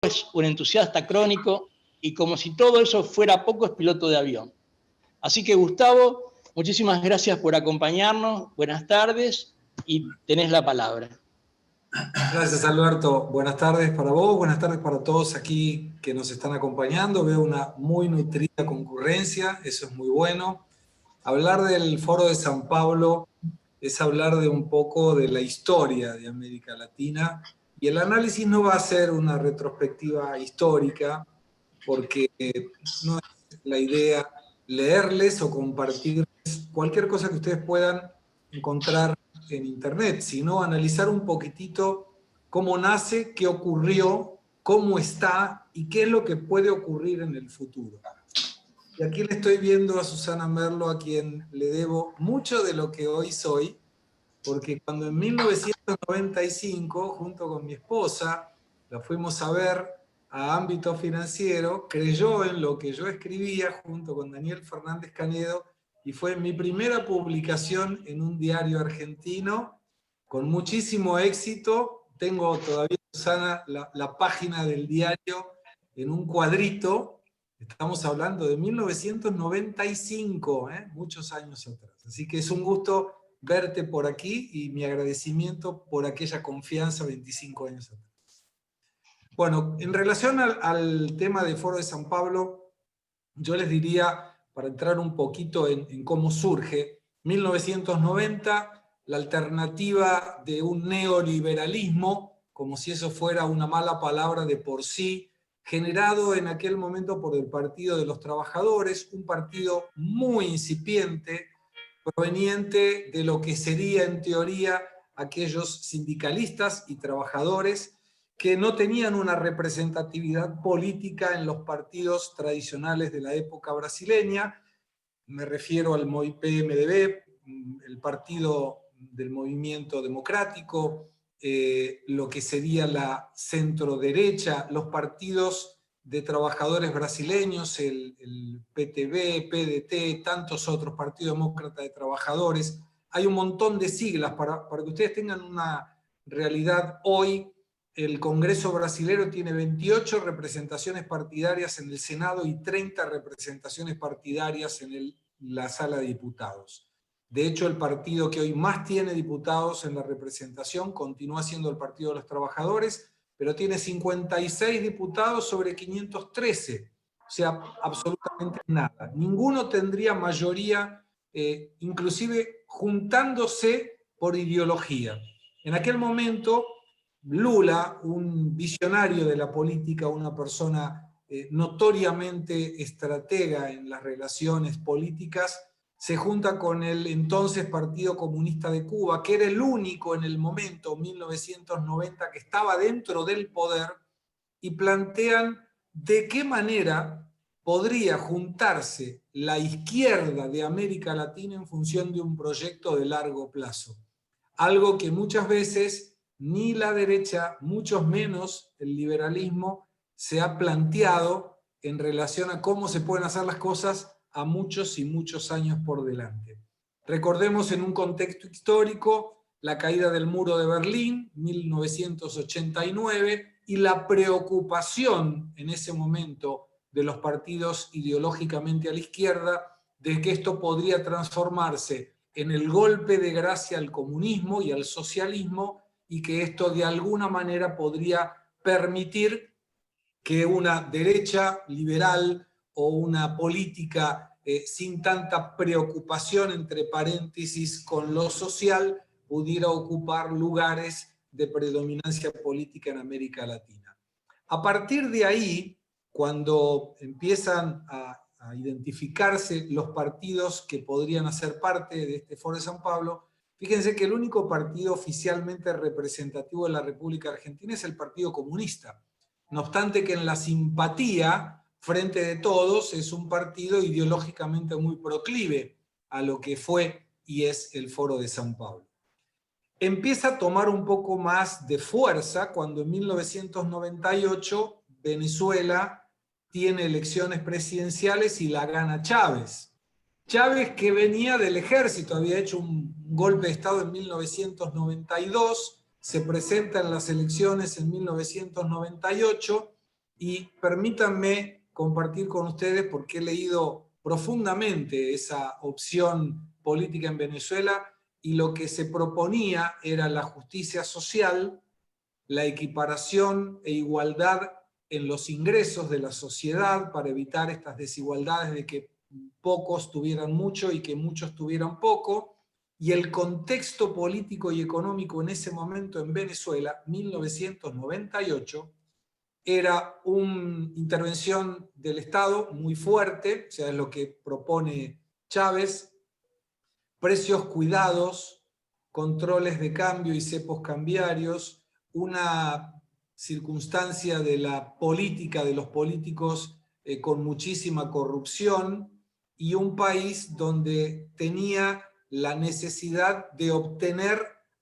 es un entusiasta crónico y como si todo eso fuera poco, es piloto de avión. Así que, Gustavo, muchísimas gracias por acompañarnos. Buenas tardes y tenés la palabra. Gracias, Alberto. Buenas tardes para vos, buenas tardes para todos aquí que nos están acompañando. Veo una muy nutrida concurrencia, eso es muy bueno. Hablar del Foro de San Pablo es hablar de un poco de la historia de América Latina, y el análisis no va a ser una retrospectiva histórica, porque no es la idea leerles o compartirles cualquier cosa que ustedes puedan encontrar en internet, sino analizar un poquitito cómo nace, qué ocurrió, cómo está y qué es lo que puede ocurrir en el futuro. Y aquí le estoy viendo a Susana Merlo, a quien le debo mucho de lo que hoy soy, porque cuando en 1995, junto con mi esposa, la fuimos a ver a Ámbito Financiero, creyó en lo que yo escribía junto con Daniel Fernández Canedo, y fue mi primera publicación en un diario argentino, con muchísimo éxito. Tengo todavía, Susana, la página del diario en un cuadrito. Estamos hablando de 1995, muchos años atrás. Así que es un gusto verte por aquí y mi agradecimiento por aquella confianza 25 años atrás. Bueno, en relación al tema del Foro de San Pablo, yo les diría, para entrar un poquito en cómo surge, 1990, la alternativa de un neoliberalismo, como si eso fuera una mala palabra de por sí, generado en aquel momento por el Partido de los Trabajadores, un partido muy incipiente, proveniente de lo que sería en teoría aquellos sindicalistas y trabajadores que no tenían una representatividad política en los partidos tradicionales de la época brasileña. Me refiero al PMDB, el Partido del Movimiento Democrático, lo que sería la centro-derecha, los partidos de trabajadores brasileños, el PTB, PDT, tantos otros, Partido Demócrata de Trabajadores. Hay un montón de siglas para que ustedes tengan una realidad. Hoy el Congreso brasilero tiene 28 representaciones partidarias en el Senado y 30 representaciones partidarias en la Sala de Diputados. De hecho, el partido que hoy más tiene diputados en la representación continúa siendo el Partido de los Trabajadores, pero tiene 56 diputados sobre 513, o sea, absolutamente nada. Ninguno tendría mayoría, inclusive juntándose por ideología. En aquel momento, Lula, un visionario de la política, una persona notoriamente estratega en las relaciones políticas, se junta con el entonces Partido Comunista de Cuba, que era el único en el momento, 1990, que estaba dentro del poder, y plantean de qué manera podría juntarse la izquierda de América Latina en función de un proyecto de largo plazo. Algo que muchas veces ni la derecha, mucho menos el liberalismo, se ha planteado en relación a cómo se pueden hacer las cosas a muchos y muchos años por delante. Recordemos en un contexto histórico la caída del muro de Berlín, 1989, y la preocupación en ese momento de los partidos ideológicamente a la izquierda de que esto podría transformarse en el golpe de gracia al comunismo y al socialismo, y que esto de alguna manera podría permitir que una derecha liberal o una política sin tanta preocupación, entre paréntesis, con lo social, pudiera ocupar lugares de predominancia política en América Latina. A partir de ahí, cuando empiezan a identificarse los partidos que podrían hacer parte de este Foro de San Pablo, fíjense que el único partido oficialmente representativo de la República Argentina es el Partido Comunista. No obstante que en la simpatía, Frente de Todos es un partido ideológicamente muy proclive a lo que fue y es el Foro de San Pablo. Empieza a tomar un poco más de fuerza cuando en 1998 Venezuela tiene elecciones presidenciales y la gana Chávez. Chávez, que venía del ejército, había hecho un golpe de Estado en 1992, se presenta en las elecciones en 1998 Y permítanme compartir con ustedes, porque he leído profundamente esa opción política en Venezuela, y lo que se proponía era la justicia social, la equiparación e igualdad en los ingresos de la sociedad para evitar estas desigualdades de que pocos tuvieran mucho y que muchos tuvieran poco, y el contexto político y económico en ese momento en Venezuela, 1998, era una intervención del Estado muy fuerte, o sea, es lo que propone Chávez, precios cuidados, controles de cambio y cepos cambiarios, una circunstancia de la política, de los políticos con muchísima corrupción, y un país donde tenía la necesidad de obtener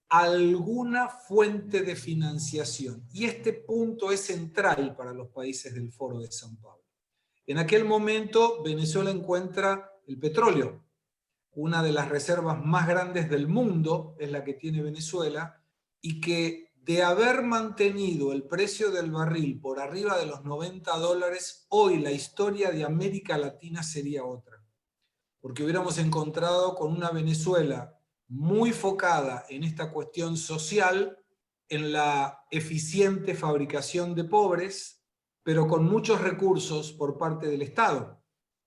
alguna fuente de financiación. Y este punto es central para los países del Foro de San Pablo. En aquel momento Venezuela encuentra el petróleo. Una de las reservas más grandes del mundo es la que tiene Venezuela, y que de haber mantenido el precio del barril por arriba de los $90, hoy la historia de América Latina sería otra. Porque hubiéramos encontrado con una Venezuela muy focada en esta cuestión social, en la eficiente fabricación de pobres, pero con muchos recursos por parte del Estado.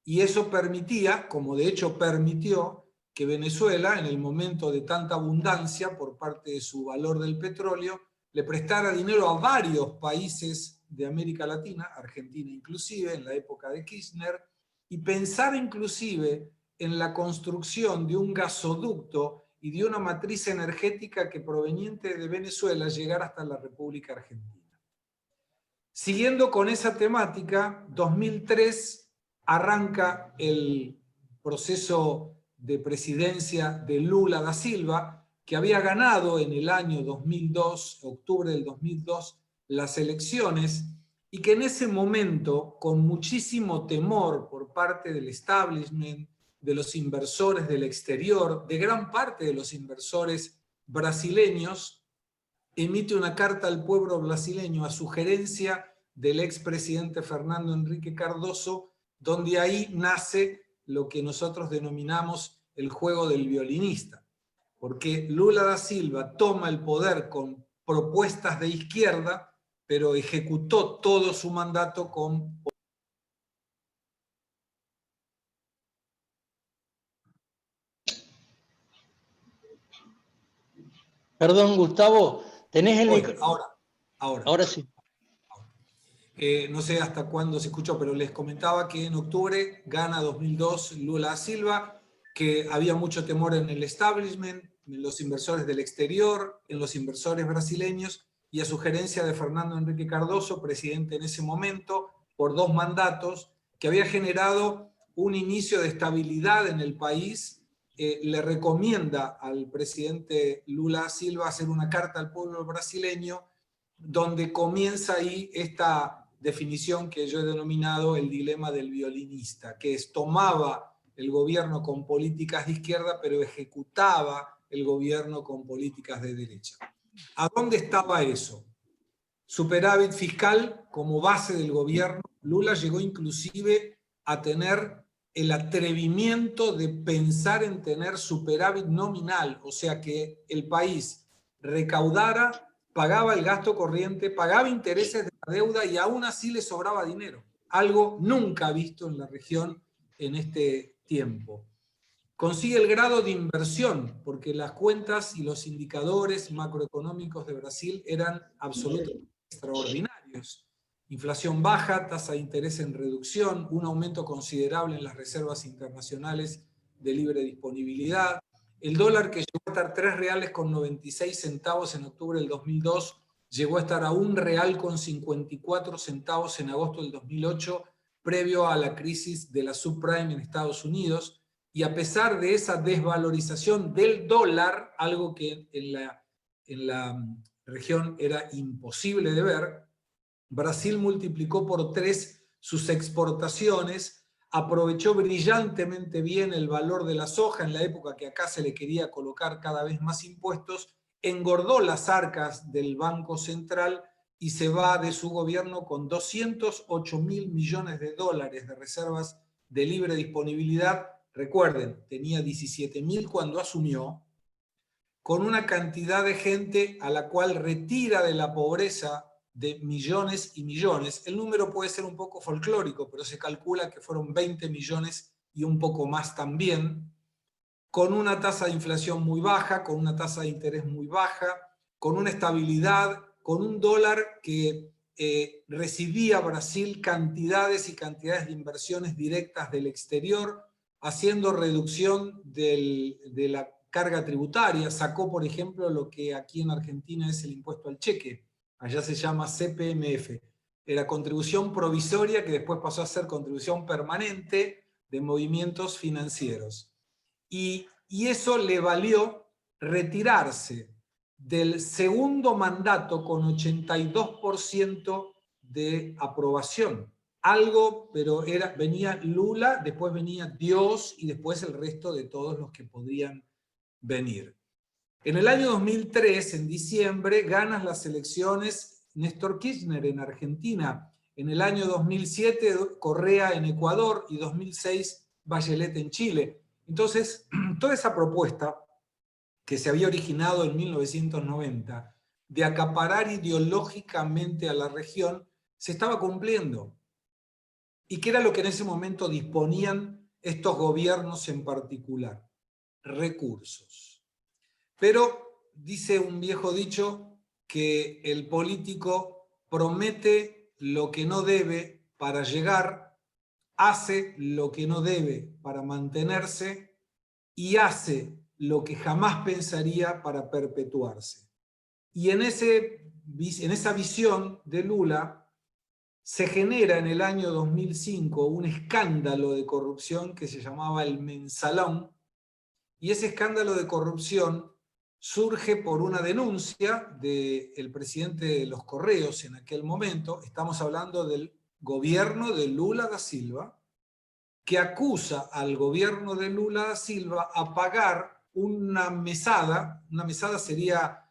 Y eso permitía, como de hecho permitió, que Venezuela, en el momento de tanta abundancia por parte de su valor del petróleo, le prestara dinero a varios países de América Latina, Argentina inclusive, en la época de Kirchner, y pensar inclusive en la construcción de un gasoducto y de una matriz energética que proveniente de Venezuela llegara hasta la República Argentina. Siguiendo con esa temática, 2003 arranca el proceso de presidencia de Lula da Silva, que había ganado en el año 2002, octubre del 2002, las elecciones, y que en ese momento, con muchísimo temor por parte del establishment, de los inversores del exterior, de gran parte de los inversores brasileños, emite una carta al pueblo brasileño a sugerencia del expresidente Fernando Henrique Cardoso, donde ahí nace lo que nosotros denominamos el juego del violinista, porque Lula da Silva toma el poder con propuestas de izquierda, pero ejecutó todo su mandato con... Perdón, Gustavo, tenés el micrófono. Ahora Sí. No sé hasta cuándo se escuchó, pero les comentaba que en octubre gana 2002 Lula da Silva, que había mucho temor en el establishment, en los inversores del exterior, en los inversores brasileños, y a sugerencia de Fernando Henrique Cardoso, presidente en ese momento, por 2 mandatos, que había generado un inicio de estabilidad en el país, le recomienda al presidente Lula da Silva hacer una carta al pueblo brasileño, donde comienza ahí esta definición que yo he denominado el dilema del violinista, que es tomaba el gobierno con políticas de izquierda, pero ejecutaba el gobierno con políticas de derecha. ¿A dónde estaba eso? Superávit fiscal como base del gobierno. Lula llegó inclusive a tener el atrevimiento de pensar en tener superávit nominal, o sea que el país recaudara, pagaba el gasto corriente, pagaba intereses de la deuda y aún así le sobraba dinero. Algo nunca visto en la región en este tiempo. Consigue el grado de inversión, porque las cuentas y los indicadores macroeconómicos de Brasil eran absolutamente extraordinarios. Inflación baja, tasa de interés en reducción, un aumento considerable en las reservas internacionales de libre disponibilidad. El dólar, que llegó a estar $3.96 en octubre del 2002, llegó a estar a $1.54 en agosto del 2008, previo a la crisis de la subprime en Estados Unidos. Y a pesar de esa desvalorización del dólar, algo que en la región era imposible de ver, Brasil multiplicó por 3 sus exportaciones, aprovechó brillantemente bien el valor de la soja en la época que acá se le quería colocar cada vez más impuestos, engordó las arcas del Banco Central y se va de su gobierno con 208.000 millones de dólares de reservas de libre disponibilidad. Recuerden, tenía 17.000 cuando asumió, con una cantidad de gente a la cual retira de la pobreza de millones y millones. El número puede ser un poco folclórico, pero se calcula que fueron 20 millones y un poco más también, con una tasa de inflación muy baja, con una tasa de interés muy baja, con una estabilidad, con un dólar que recibía Brasil cantidades y cantidades de inversiones directas del exterior, haciendo reducción de la carga tributaria. Sacó, por ejemplo, lo que aquí en Argentina es el impuesto al cheque. Allá se llama CPMF. Era contribución provisoria que después pasó a ser contribución permanente de movimientos financieros. Y eso le valió retirarse del segundo mandato con 82% de aprobación. Algo, pero venía Lula, después venía Dios y después el resto de todos los que podrían venir. En el año 2003, en diciembre, ganas las elecciones Néstor Kirchner en Argentina. En el año 2007, Correa en Ecuador y 2006, Bachelet en Chile. Entonces, toda esa propuesta que se había originado en 1990 de acaparar ideológicamente a la región se estaba cumpliendo. ¿Y qué era lo que en ese momento disponían estos gobiernos en particular? Recursos. Pero dice un viejo dicho que el político promete lo que no debe para llegar, hace lo que no debe para mantenerse y hace lo que jamás pensaría para perpetuarse. Y en esa visión de Lula se genera en el año 2005 un escándalo de corrupción que se llamaba el Mensalón, y ese escándalo de corrupción surge por una denuncia del presidente de los Correos en aquel momento. Estamos hablando del gobierno de Lula da Silva, que acusa al gobierno de Lula da Silva a pagar una mesada sería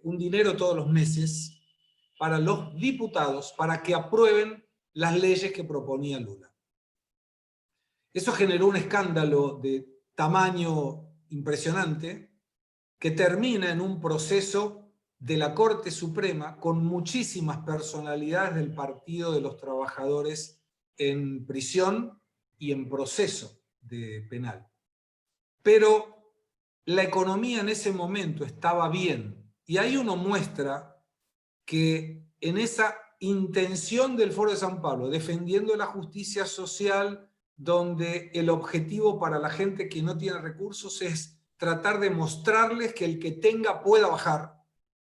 un dinero todos los meses, para los diputados para que aprueben las leyes que proponía Lula. Eso generó un escándalo de tamaño impresionante que termina en un proceso de la Corte Suprema con muchísimas personalidades del Partido de los Trabajadores en prisión y en proceso de penal. Pero la economía en ese momento estaba bien, y ahí uno muestra que en esa intención del Foro de San Pablo, defendiendo la justicia social, donde el objetivo para la gente que no tiene recursos es tratar de mostrarles que el que tenga pueda bajar,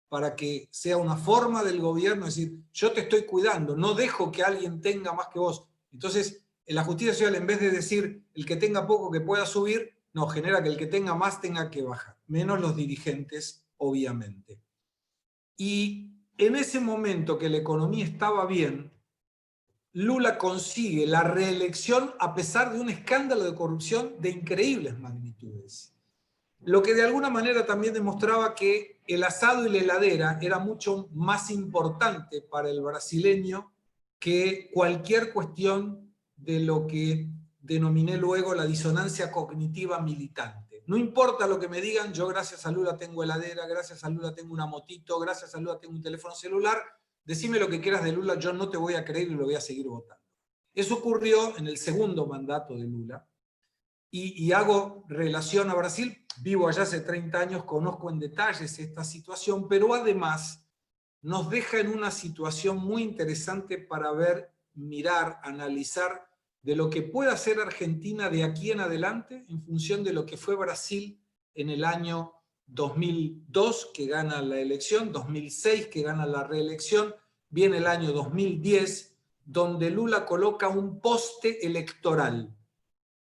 para que sea una forma del gobierno, es decir, yo te estoy cuidando, no dejo que alguien tenga más que vos. Entonces, en la justicia social, en vez de decir el que tenga poco que pueda subir, no, genera que el que tenga más tenga que bajar, menos los dirigentes, obviamente. Y en ese momento que la economía estaba bien, Lula consigue la reelección a pesar de un escándalo de corrupción de increíbles magnitudes. Lo que de alguna manera también demostraba que el asado y la heladera era mucho más importante para el brasileño que cualquier cuestión de lo que denominé luego la disonancia cognitiva militante. No importa lo que me digan, yo gracias a Lula tengo heladera, gracias a Lula tengo una motito, gracias a Lula tengo un teléfono celular, decime lo que quieras de Lula, yo no te voy a creer y lo voy a seguir votando. Eso ocurrió en el segundo mandato de Lula, y hago relación a Brasil, vivo allá hace 30 años, conozco en detalles esta situación, pero además nos deja en una situación muy interesante para ver, mirar, analizar de lo que pueda hacer Argentina de aquí en adelante en función de lo que fue Brasil en el año 2002, que gana la elección, 2006, que gana la reelección, viene el año 2010, donde Lula coloca un poste electoral,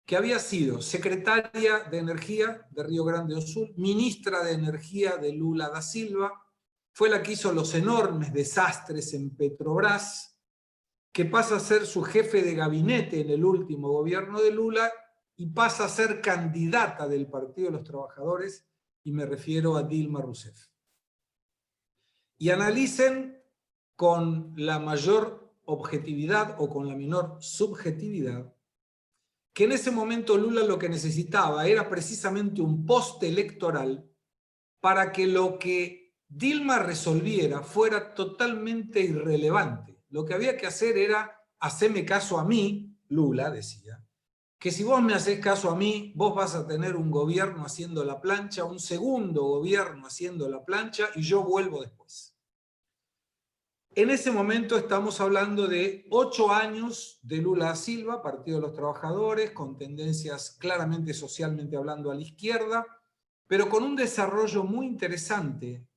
que había sido secretaria de Energía de Río Grande do Sul, ministra de Energía de Lula da Silva, fue la que hizo los enormes desastres en Petrobras, que pasa a ser su jefe de gabinete en el último gobierno de Lula y pasa a ser candidata del Partido de los Trabajadores, y me refiero a Dilma Rousseff. Y analicen con la mayor objetividad o con la menor subjetividad, que en ese momento Lula lo que necesitaba era precisamente un poste electoral para que lo que Dilma resolviera fuera totalmente irrelevante. Lo que había que hacer era hacerme caso a mí, Lula decía, que si vos me hacés caso a mí, vos vas a tener un gobierno haciendo la plancha, un segundo gobierno haciendo la plancha, y yo vuelvo después. En ese momento estamos hablando de 8 años de Lula da Silva, Partido de los Trabajadores, con tendencias claramente socialmente hablando a la izquierda, pero con un desarrollo muy interesante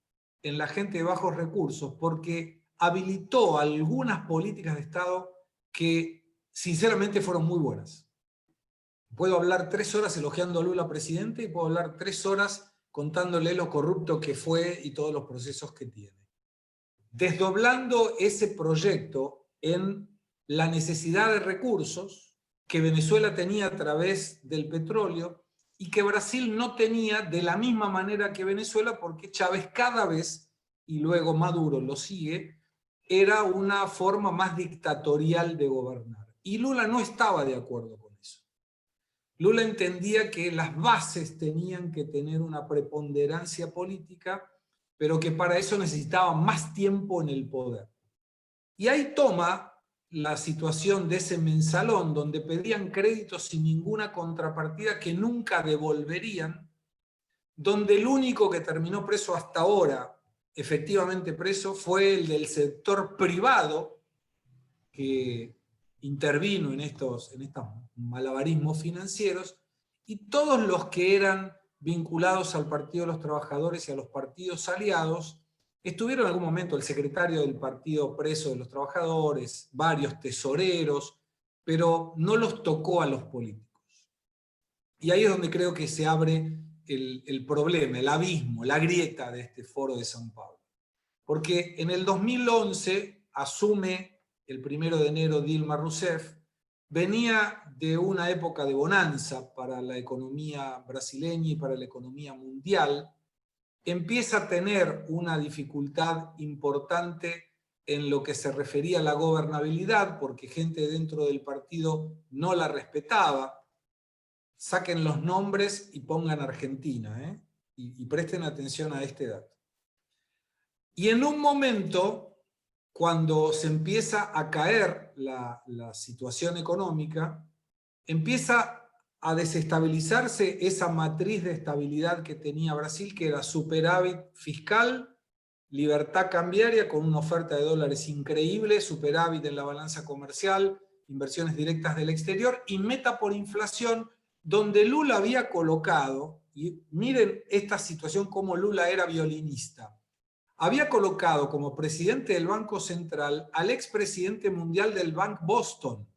en la gente de bajos recursos, porque habilitó algunas políticas de Estado que sinceramente fueron muy buenas. Puedo hablar 3 horas elogiando a Lula presidente y puedo hablar 3 horas contándole lo corrupto que fue y todos los procesos que tiene. Desdoblando ese proyecto en la necesidad de recursos que Venezuela tenía a través del petróleo y que Brasil no tenía de la misma manera que Venezuela, porque Chávez cada vez, y luego Maduro lo sigue, era una forma más dictatorial de gobernar. Y Lula no estaba de acuerdo con eso. Lula entendía que las bases tenían que tener una preponderancia política, pero que para eso necesitaba más tiempo en el poder. Y ahí toma la situación de ese mensalón, donde pedían créditos sin ninguna contrapartida que nunca devolverían, donde el único que terminó preso hasta ahora, efectivamente preso, fue el del sector privado, que intervino en estos malabarismos financieros, y todos los que eran vinculados al Partido de los Trabajadores y a los partidos aliados, estuvieron en algún momento el secretario del partido preso de los trabajadores, varios tesoreros, pero no los tocó a los políticos. Y ahí es donde creo que se abre el problema, el abismo, la grieta de este foro de San Pablo. Porque en el 2011 asume el 1 de enero Dilma Rousseff, venía de una época de bonanza para la economía brasileña y para la economía mundial, empieza a tener una dificultad importante en lo que se refería a la gobernabilidad, porque gente dentro del partido no la respetaba. Saquen los nombres y pongan Argentina, y presten atención a este dato. Y en un momento, cuando se empieza a caer la situación económica, empieza a desestabilizarse esa matriz de estabilidad que tenía Brasil, que era superávit fiscal, libertad cambiaria con una oferta de dólares increíble, superávit en la balanza comercial, inversiones directas del exterior y meta por inflación, donde Lula había colocado, y miren esta situación como Lula era violinista, había colocado como presidente del Banco Central al expresidente mundial del Bank Boston.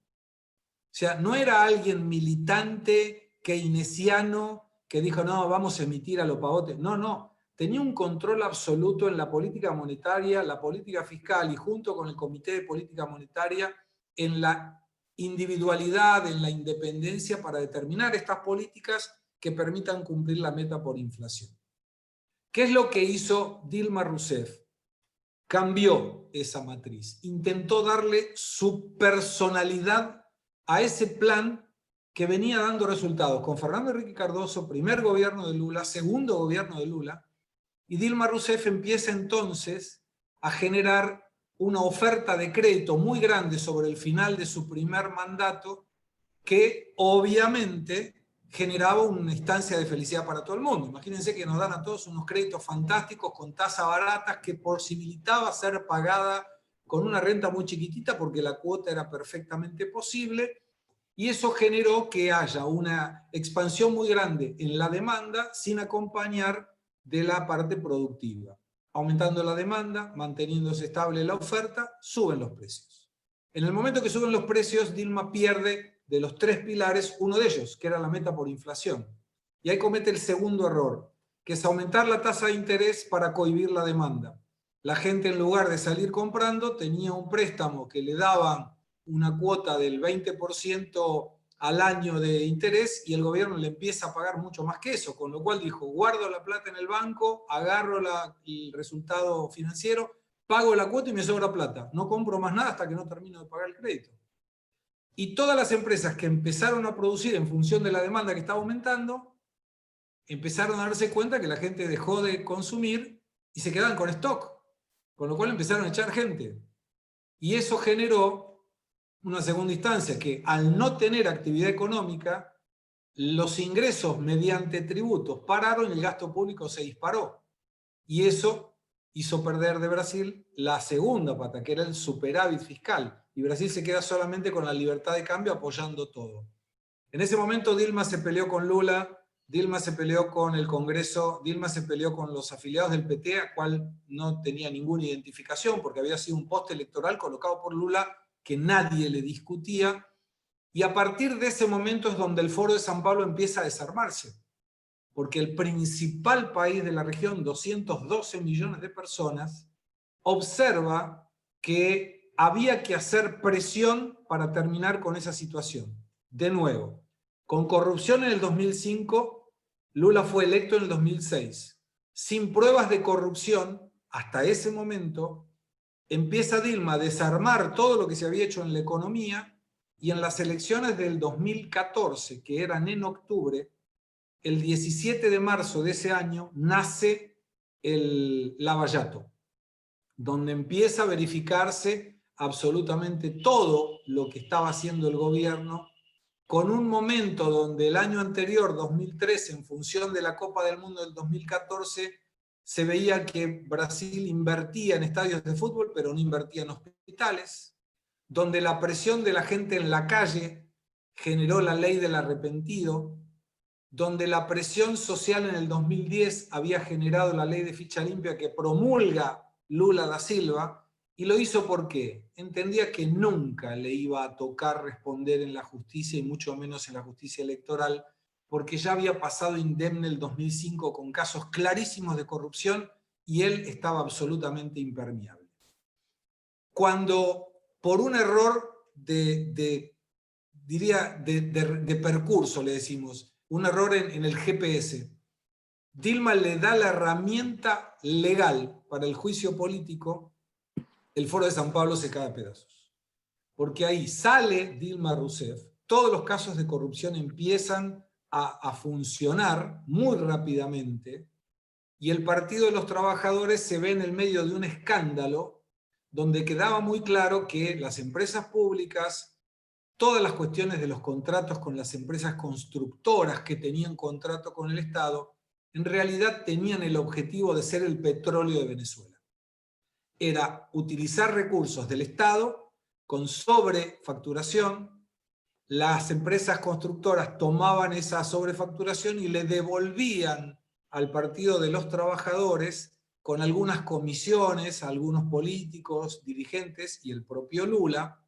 O sea, no era alguien militante, keynesiano, que dijo, no, vamos a emitir a lo pavote. No, no. Tenía un control absoluto en la política monetaria, la política fiscal y junto con el Comité de Política Monetaria en la individualidad, en la independencia para determinar estas políticas que permitan cumplir la meta por inflación. ¿Qué es lo que hizo Dilma Rousseff? Cambió esa matriz, intentó darle su personalidad a ese plan que venía dando resultados con Fernando Henrique Cardoso, primer gobierno de Lula, segundo gobierno de Lula, y Dilma Rousseff empieza entonces a generar una oferta de crédito muy grande sobre el final de su primer mandato, que obviamente generaba una instancia de felicidad para todo el mundo. Imagínense que nos dan a todos unos créditos fantásticos con tasas baratas que posibilitaba ser pagada con una renta muy chiquitita porque la cuota era perfectamente posible, y eso generó que haya una expansión muy grande en la demanda sin acompañar de la parte productiva. Aumentando la demanda, manteniéndose estable la oferta, suben los precios. En el momento que suben los precios, Dilma pierde de los 3 pilares uno de ellos, que era la meta por inflación. Y ahí comete el segundo error, que es aumentar la tasa de interés para cohibir la demanda. La gente, en lugar de salir comprando, tenía un préstamo que le daban una cuota del 20% al año de interés y el gobierno le empieza a pagar mucho más que eso, con lo cual dijo, guardo la plata en el banco, agarro el resultado financiero, pago la cuota y me sobra plata. No compro más nada hasta que no termino de pagar el crédito. Y todas las empresas que empezaron a producir en función de la demanda que estaba aumentando, empezaron a darse cuenta que la gente dejó de consumir y se quedaban con stock. Con lo cual empezaron a echar gente. Y eso generó una segunda instancia, que al no tener actividad económica, los ingresos mediante tributos pararon y el gasto público se disparó. Y eso hizo perder de Brasil la segunda pata, que era el superávit fiscal. Y Brasil se queda solamente con la libertad de cambio apoyando todo. En ese momento Dilma se peleó con Lula, Dilma se peleó con el Congreso, Dilma se peleó con los afiliados del PT, a cual no tenía ninguna identificación, porque había sido un poste electoral colocado por Lula que nadie le discutía. Y a partir de ese momento es donde el Foro de San Pablo empieza a desarmarse. Porque el principal país de la región, 212 millones de personas, observa que había que hacer presión para terminar con esa situación. De nuevo, con corrupción en el 2005, Lula fue electo en el 2006. Sin pruebas de corrupción, hasta ese momento, empieza Dilma a desarmar todo lo que se había hecho en la economía, y en las elecciones del 2014, que eran en octubre, el 17 de marzo de ese año nace el Lavallato, donde empieza a verificarse absolutamente todo lo que estaba haciendo el gobierno, con un momento donde el año anterior, 2013, en función de la Copa del Mundo del 2014, se veía que Brasil invertía en estadios de fútbol, pero no invertía en hospitales, donde la presión de la gente en la calle generó la ley del arrepentido, donde la presión social en el 2010 había generado la ley de ficha limpia que promulga Lula da Silva, y lo hizo porque entendía que nunca le iba a tocar responder en la justicia, y mucho menos en la justicia electoral, porque ya había pasado indemne el 2005 con casos clarísimos de corrupción y él estaba absolutamente impermeable. Cuando por un error de percurso, le decimos, un error en el GPS, Dilma le da la herramienta legal para el juicio político, el Foro de San Pablo se cae a pedazos. Porque ahí sale Dilma Rousseff, todos los casos de corrupción empiezan a funcionar muy rápidamente, y el Partido de los Trabajadores se ve en el medio de un escándalo donde quedaba muy claro que las empresas públicas, todas las cuestiones de los contratos con las empresas constructoras que tenían contrato con el Estado, en realidad tenían el objetivo de ser el petróleo de Venezuela. Era utilizar recursos del Estado con sobrefacturación. Las empresas constructoras tomaban esa sobrefacturación y le devolvían al Partido de los Trabajadores, con algunas comisiones, algunos políticos, dirigentes y el propio Lula,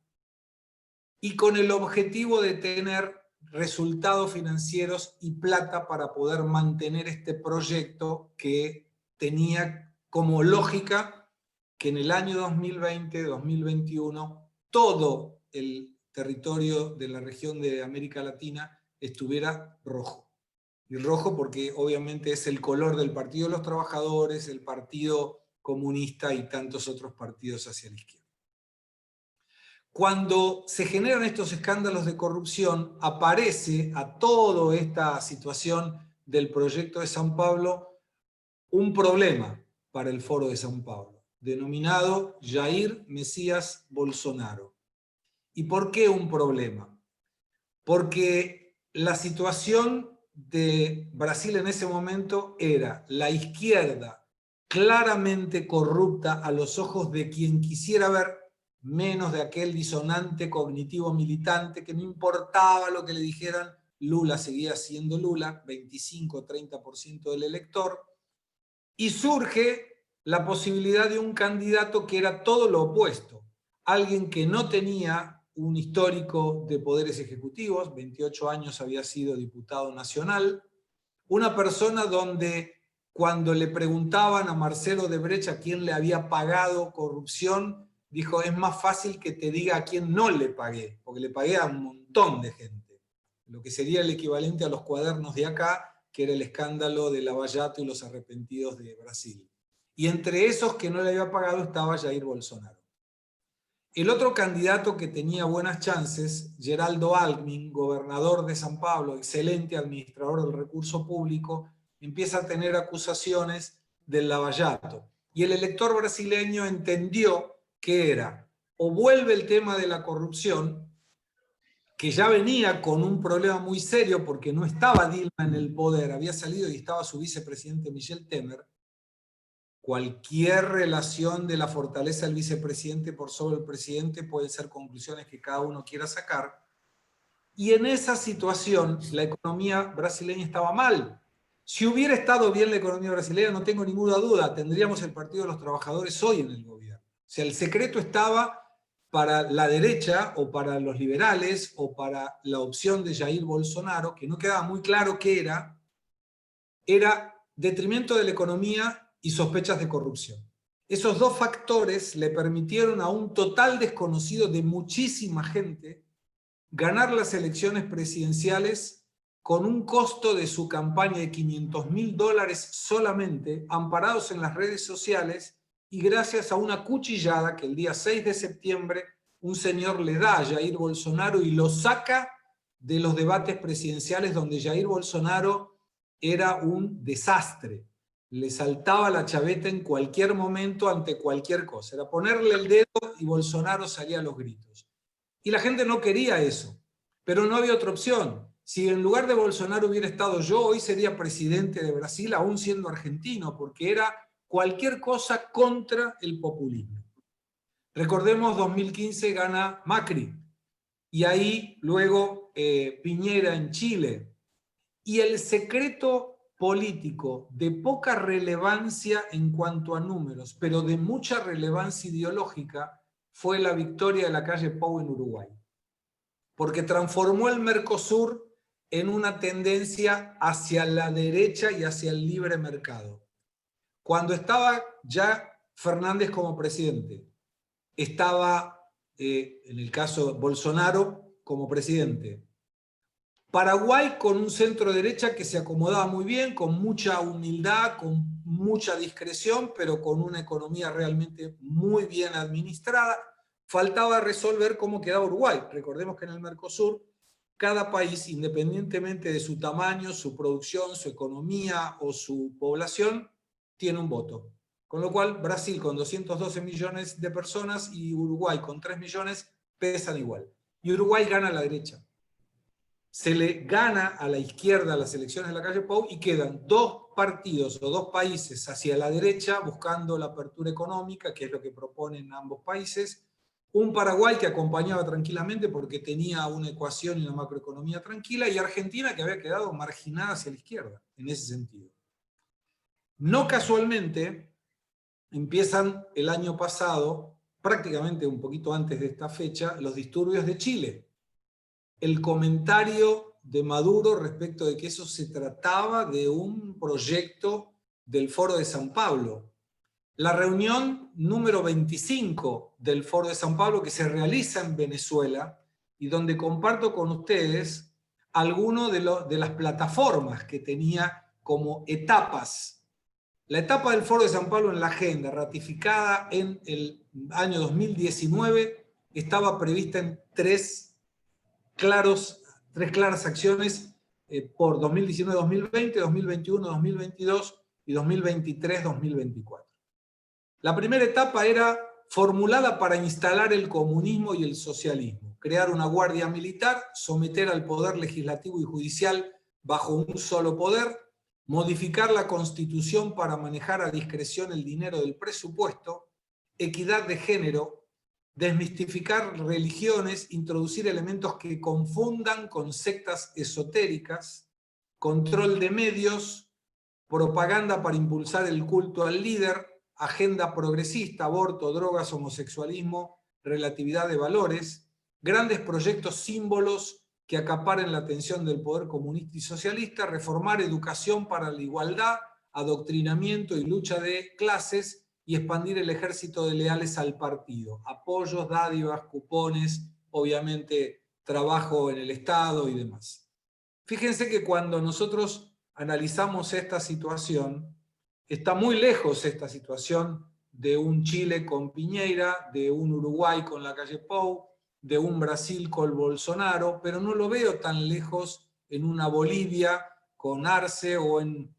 y con el objetivo de tener resultados financieros y plata para poder mantener este proyecto que tenía como lógica que en el año 2020-2021 todo el territorio de la región de América Latina estuviera rojo. Y rojo porque obviamente es el color del Partido de los Trabajadores, el Partido Comunista y tantos otros partidos hacia la izquierda. Cuando se generan estos escándalos de corrupción, aparece a toda esta situación del proyecto de San Pablo un problema para el Foro de San Pablo, denominado Jair Mesías Bolsonaro. ¿Y por qué un problema? Porque la situación de Brasil en ese momento era la izquierda claramente corrupta a los ojos de quien quisiera ver, menos de aquel disonante cognitivo militante que no importaba lo que le dijeran, Lula seguía siendo Lula, 25-30% del elector, y surge la posibilidad de un candidato que era todo lo opuesto, alguien que no tenía un histórico de poderes ejecutivos, 28 años había sido diputado nacional, una persona donde cuando le preguntaban a Marcelo Odebrecht a quién le había pagado corrupción, dijo, es más fácil que te diga a quién no le pagué, porque le pagué a un montón de gente, lo que sería el equivalente a los cuadernos de acá, que era el escándalo de Lavallato y los arrepentidos de Brasil. y entre esos que no le había pagado estaba Jair Bolsonaro. El otro candidato que tenía buenas chances, Geraldo Alckmin, gobernador de San Pablo, excelente administrador del recurso público, empieza a tener acusaciones del lavallato. Y el elector brasileño entendió que era o vuelve el tema de la corrupción, que ya venía con un problema muy serio porque no estaba Dilma en el poder, había salido y estaba su vicepresidente Michel Temer. Cualquier relación de la fortaleza del vicepresidente por sobre el presidente pueden ser conclusiones que cada uno quiera sacar. Y en esa situación la economía brasileña estaba mal. Si hubiera estado bien la economía brasileña, no tengo ninguna duda, tendríamos el Partido de los Trabajadores hoy en el gobierno. O sea, el secreto estaba para la derecha o para los liberales o para la opción de Jair Bolsonaro, que no quedaba muy claro qué era detrimento de la economía y sospechas de corrupción. Esos dos factores le permitieron a un total desconocido de muchísima gente ganar las elecciones presidenciales con un costo de su campaña de $500.000 solamente, amparados en las redes sociales y gracias a una cuchillada que el día 6 de septiembre un señor le da a Jair Bolsonaro y lo saca de los debates presidenciales donde Jair Bolsonaro era un desastre. Le saltaba la chaveta en cualquier momento ante cualquier cosa. Era ponerle el dedo y Bolsonaro salía a los gritos. Y la gente no quería eso, pero no había otra opción. Si en lugar de Bolsonaro hubiera estado yo, hoy sería presidente de Brasil, aún siendo argentino, porque era cualquier cosa contra el populismo. Recordemos, 2015 gana Macri, y ahí luego Piñera en Chile. Y el secreto político de poca relevancia en cuanto a números, pero de mucha relevancia ideológica, fue la victoria de la calle Pou en Uruguay. Porque transformó el Mercosur en una tendencia hacia la derecha y hacia el libre mercado. Cuando estaba ya Fernández como presidente, estaba, en el caso de Bolsonaro, como presidente. Paraguay con un centro derecha que se acomodaba muy bien, con mucha humildad, con mucha discreción, pero con una economía realmente muy bien administrada. Faltaba resolver cómo quedaba Uruguay. Recordemos que en el Mercosur, cada país, independientemente de su tamaño, su producción, su economía o su población, tiene un voto. Con lo cual, Brasil con 212 millones de personas y Uruguay con 3 millones pesan igual. Y Uruguay gana a la derecha. Se le gana a la izquierda las elecciones de la calle Pou y quedan dos partidos o dos países hacia la derecha buscando la apertura económica, que es lo que proponen ambos países. Un Paraguay que acompañaba tranquilamente porque tenía una ecuación y una macroeconomía tranquila, y Argentina que había quedado marginada hacia la izquierda en ese sentido. No casualmente empiezan el año pasado, prácticamente un poquito antes de esta fecha, los disturbios de Chile. El comentario de Maduro respecto de que eso se trataba de un proyecto del Foro de San Pablo. La reunión número 25 del Foro de San Pablo que se realiza en Venezuela y donde comparto con ustedes algunas de las plataformas que tenía como etapas. La etapa del Foro de San Pablo en la agenda, ratificada en el año 2019, estaba prevista en tres claras acciones por 2019-2020, 2021-2022 y 2023-2024. La primera etapa era formulada para instalar el comunismo y el socialismo, crear una guardia militar, someter al poder legislativo y judicial bajo un solo poder, modificar la Constitución para manejar a discreción el dinero del presupuesto, equidad de género, desmistificar religiones, introducir elementos que confundan con sectas esotéricas, control de medios, propaganda para impulsar el culto al líder, agenda progresista, aborto, drogas, homosexualismo, relatividad de valores, grandes proyectos símbolos que acaparen la atención del poder comunista y socialista, reformar educación para la igualdad, adoctrinamiento y lucha de clases, y expandir el ejército de leales al partido. Apoyos, dádivas, cupones, obviamente trabajo en el Estado y demás. Fíjense que cuando nosotros analizamos esta situación, Está muy lejos esta situación de un Chile con Piñera, de un Uruguay con Lacalle Pou, de un Brasil con Bolsonaro, pero no lo veo tan lejos en una Bolivia con Arce o en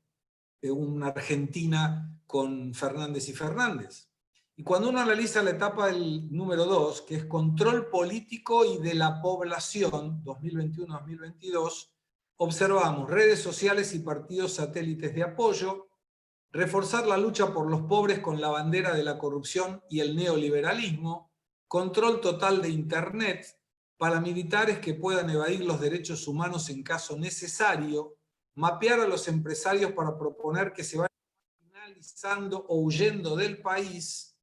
una Argentina con Fernández y Fernández. Y cuando uno analiza la etapa del número 2, que es control político y de la población, 2021-2022, observamos redes sociales y partidos satélites de apoyo, reforzar la lucha por los pobres con la bandera de la corrupción y el neoliberalismo, control total de Internet, paramilitares que puedan evadir los derechos humanos en caso necesario, mapear a los empresarios para proponer que se vayan finalizando o huyendo del país,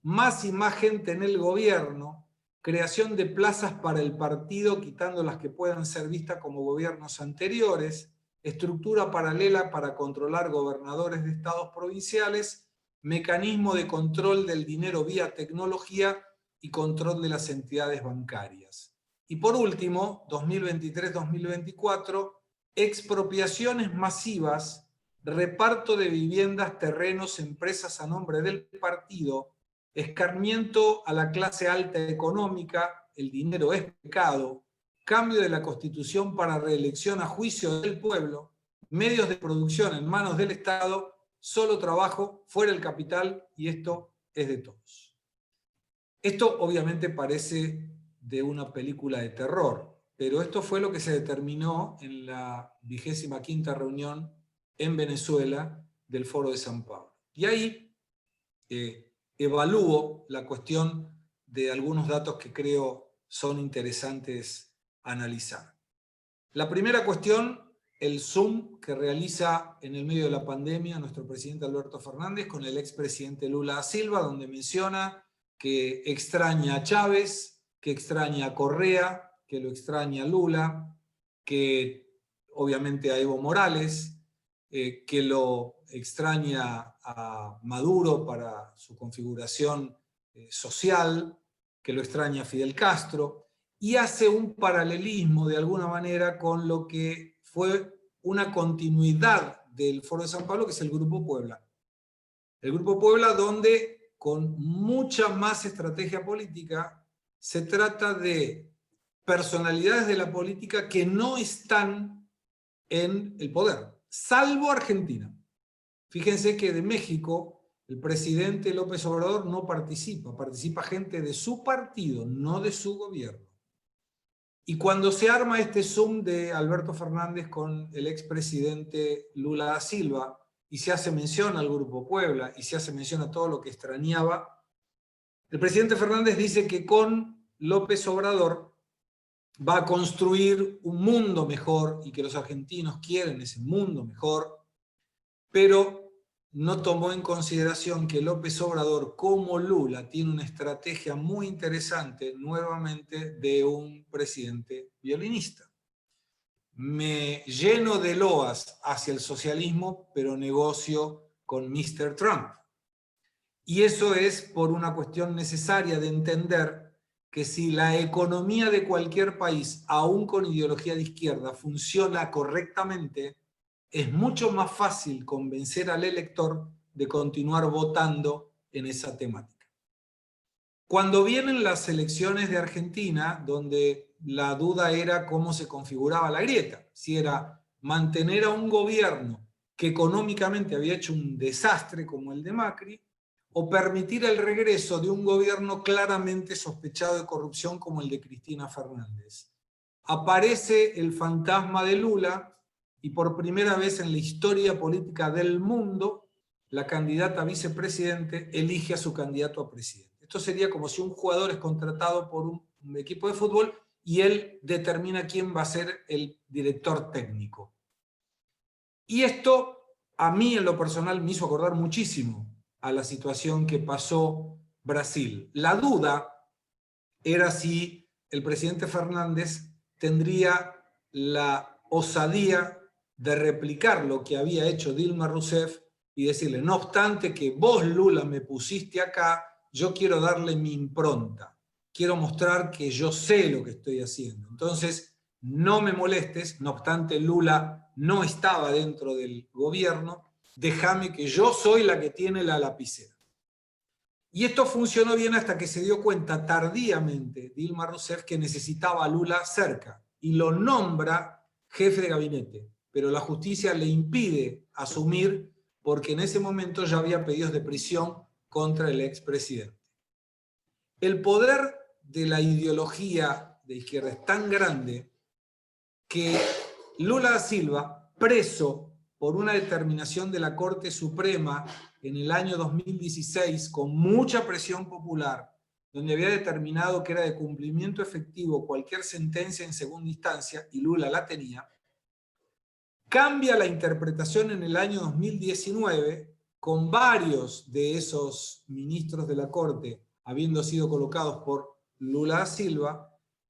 más y más gente en el gobierno, creación de plazas para el partido, quitando las que puedan ser vistas como gobiernos anteriores, estructura paralela para controlar gobernadores de estados provinciales, mecanismo de control del dinero vía tecnología y control de las entidades bancarias. Y por último, 2023-2024, expropiaciones masivas, reparto de viviendas, terrenos, empresas a nombre del partido, escarmiento a la clase alta económica, el dinero es pecado, cambio de la Constitución para reelección a juicio del pueblo, medios de producción en manos del Estado, solo trabajo, fuera el capital, y esto es de todos. Esto obviamente parece de una película de terror, pero esto fue lo que se determinó en la 25ª reunión en Venezuela del Foro de San Pablo. Y ahí evalúo la cuestión de algunos datos que creo son interesantes analizar. La primera cuestión, el Zoom que realiza en el medio de la pandemia nuestro presidente Alberto Fernández con el expresidente Lula da Silva, donde menciona que extraña a Chávez, que extraña a Correa, que lo extraña a Lula, que obviamente a Evo Morales, que lo extraña a Maduro para su configuración social, que lo extraña a Fidel Castro, y hace un paralelismo de alguna manera con lo que fue una continuidad del Foro de San Pablo, que es el Grupo Puebla. El Grupo Puebla, donde con mucha más estrategia política se trata de personalidades de la política que no están en el poder, salvo Argentina. Fíjense que de México el presidente López Obrador no participa, participa gente de su partido, no de su gobierno. Y cuando se arma este Zoom de Alberto Fernández con el expresidente Lula da Silva, y se hace mención al Grupo Puebla, y se hace mención a todo lo que extrañaba, el presidente Fernández dice que con López Obrador va a construir un mundo mejor, y que los argentinos quieren ese mundo mejor, pero no tomó en consideración que López Obrador, como Lula, tiene una estrategia muy interesante, nuevamente, de un presidente violinista. Me lleno de loas hacia el socialismo, pero negocio con Mr. Trump. Y eso es por una cuestión necesaria de entender que si la economía de cualquier país, aún con ideología de izquierda, funciona correctamente, es mucho más fácil convencer al elector de continuar votando en esa temática. Cuando vienen las elecciones de Argentina, donde la duda era cómo se configuraba la grieta, si era mantener a un gobierno que económicamente había hecho un desastre como el de Macri, o permitir el regreso de un gobierno claramente sospechado de corrupción como el de Cristina Fernández. Aparece el fantasma de Lula, y por primera vez en la historia política del mundo, la candidata a vicepresidente elige a su candidato a presidente. Esto sería como si un jugador es contratado por un equipo de fútbol y él determina quién va a ser el director técnico. Y esto a mí en lo personal me hizo acordar muchísimo a la situación que pasó Brasil. La duda era si el presidente Fernández tendría la osadía de replicar lo que había hecho Dilma Rousseff y decirle, no obstante que vos, Lula, me pusiste acá, yo quiero darle mi impronta, quiero mostrar que yo sé lo que estoy haciendo. Entonces, no me molestes, no obstante Lula no estaba dentro del gobierno, déjame que yo soy la que tiene la lapicera. Y esto funcionó bien hasta que se dio cuenta tardíamente Dilma Rousseff que necesitaba a Lula cerca y lo nombra jefe de gabinete, pero la justicia le impide asumir porque en ese momento ya había pedidos de prisión contra el expresidente. El poder de la ideología de izquierda es tan grande que Lula da Silva, preso por una determinación de la Corte Suprema en el año 2016, con mucha presión popular, donde había determinado que era de cumplimiento efectivo cualquier sentencia en segunda instancia, y Lula la tenía, cambia la interpretación en el año 2019, con varios de esos ministros de la Corte habiendo sido colocados por Lula da Silva,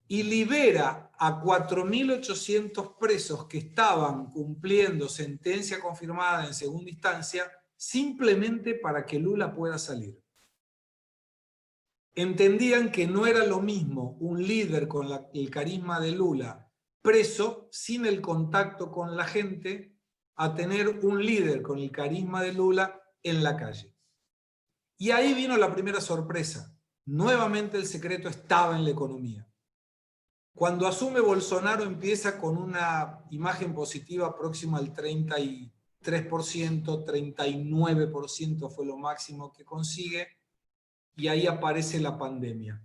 y libera a 4.800 presos que estaban cumpliendo sentencia confirmada en segunda instancia simplemente para que Lula pueda salir. Entendían que no era lo mismo un líder con el carisma de Lula preso, sin el contacto con la gente, a tener un líder con el carisma de Lula en la calle. Y ahí vino la primera sorpresa. Nuevamente el secreto estaba en la economía. Cuando asume Bolsonaro empieza con una imagen positiva próxima al 33%, 39% fue lo máximo que consigue, y ahí aparece la pandemia.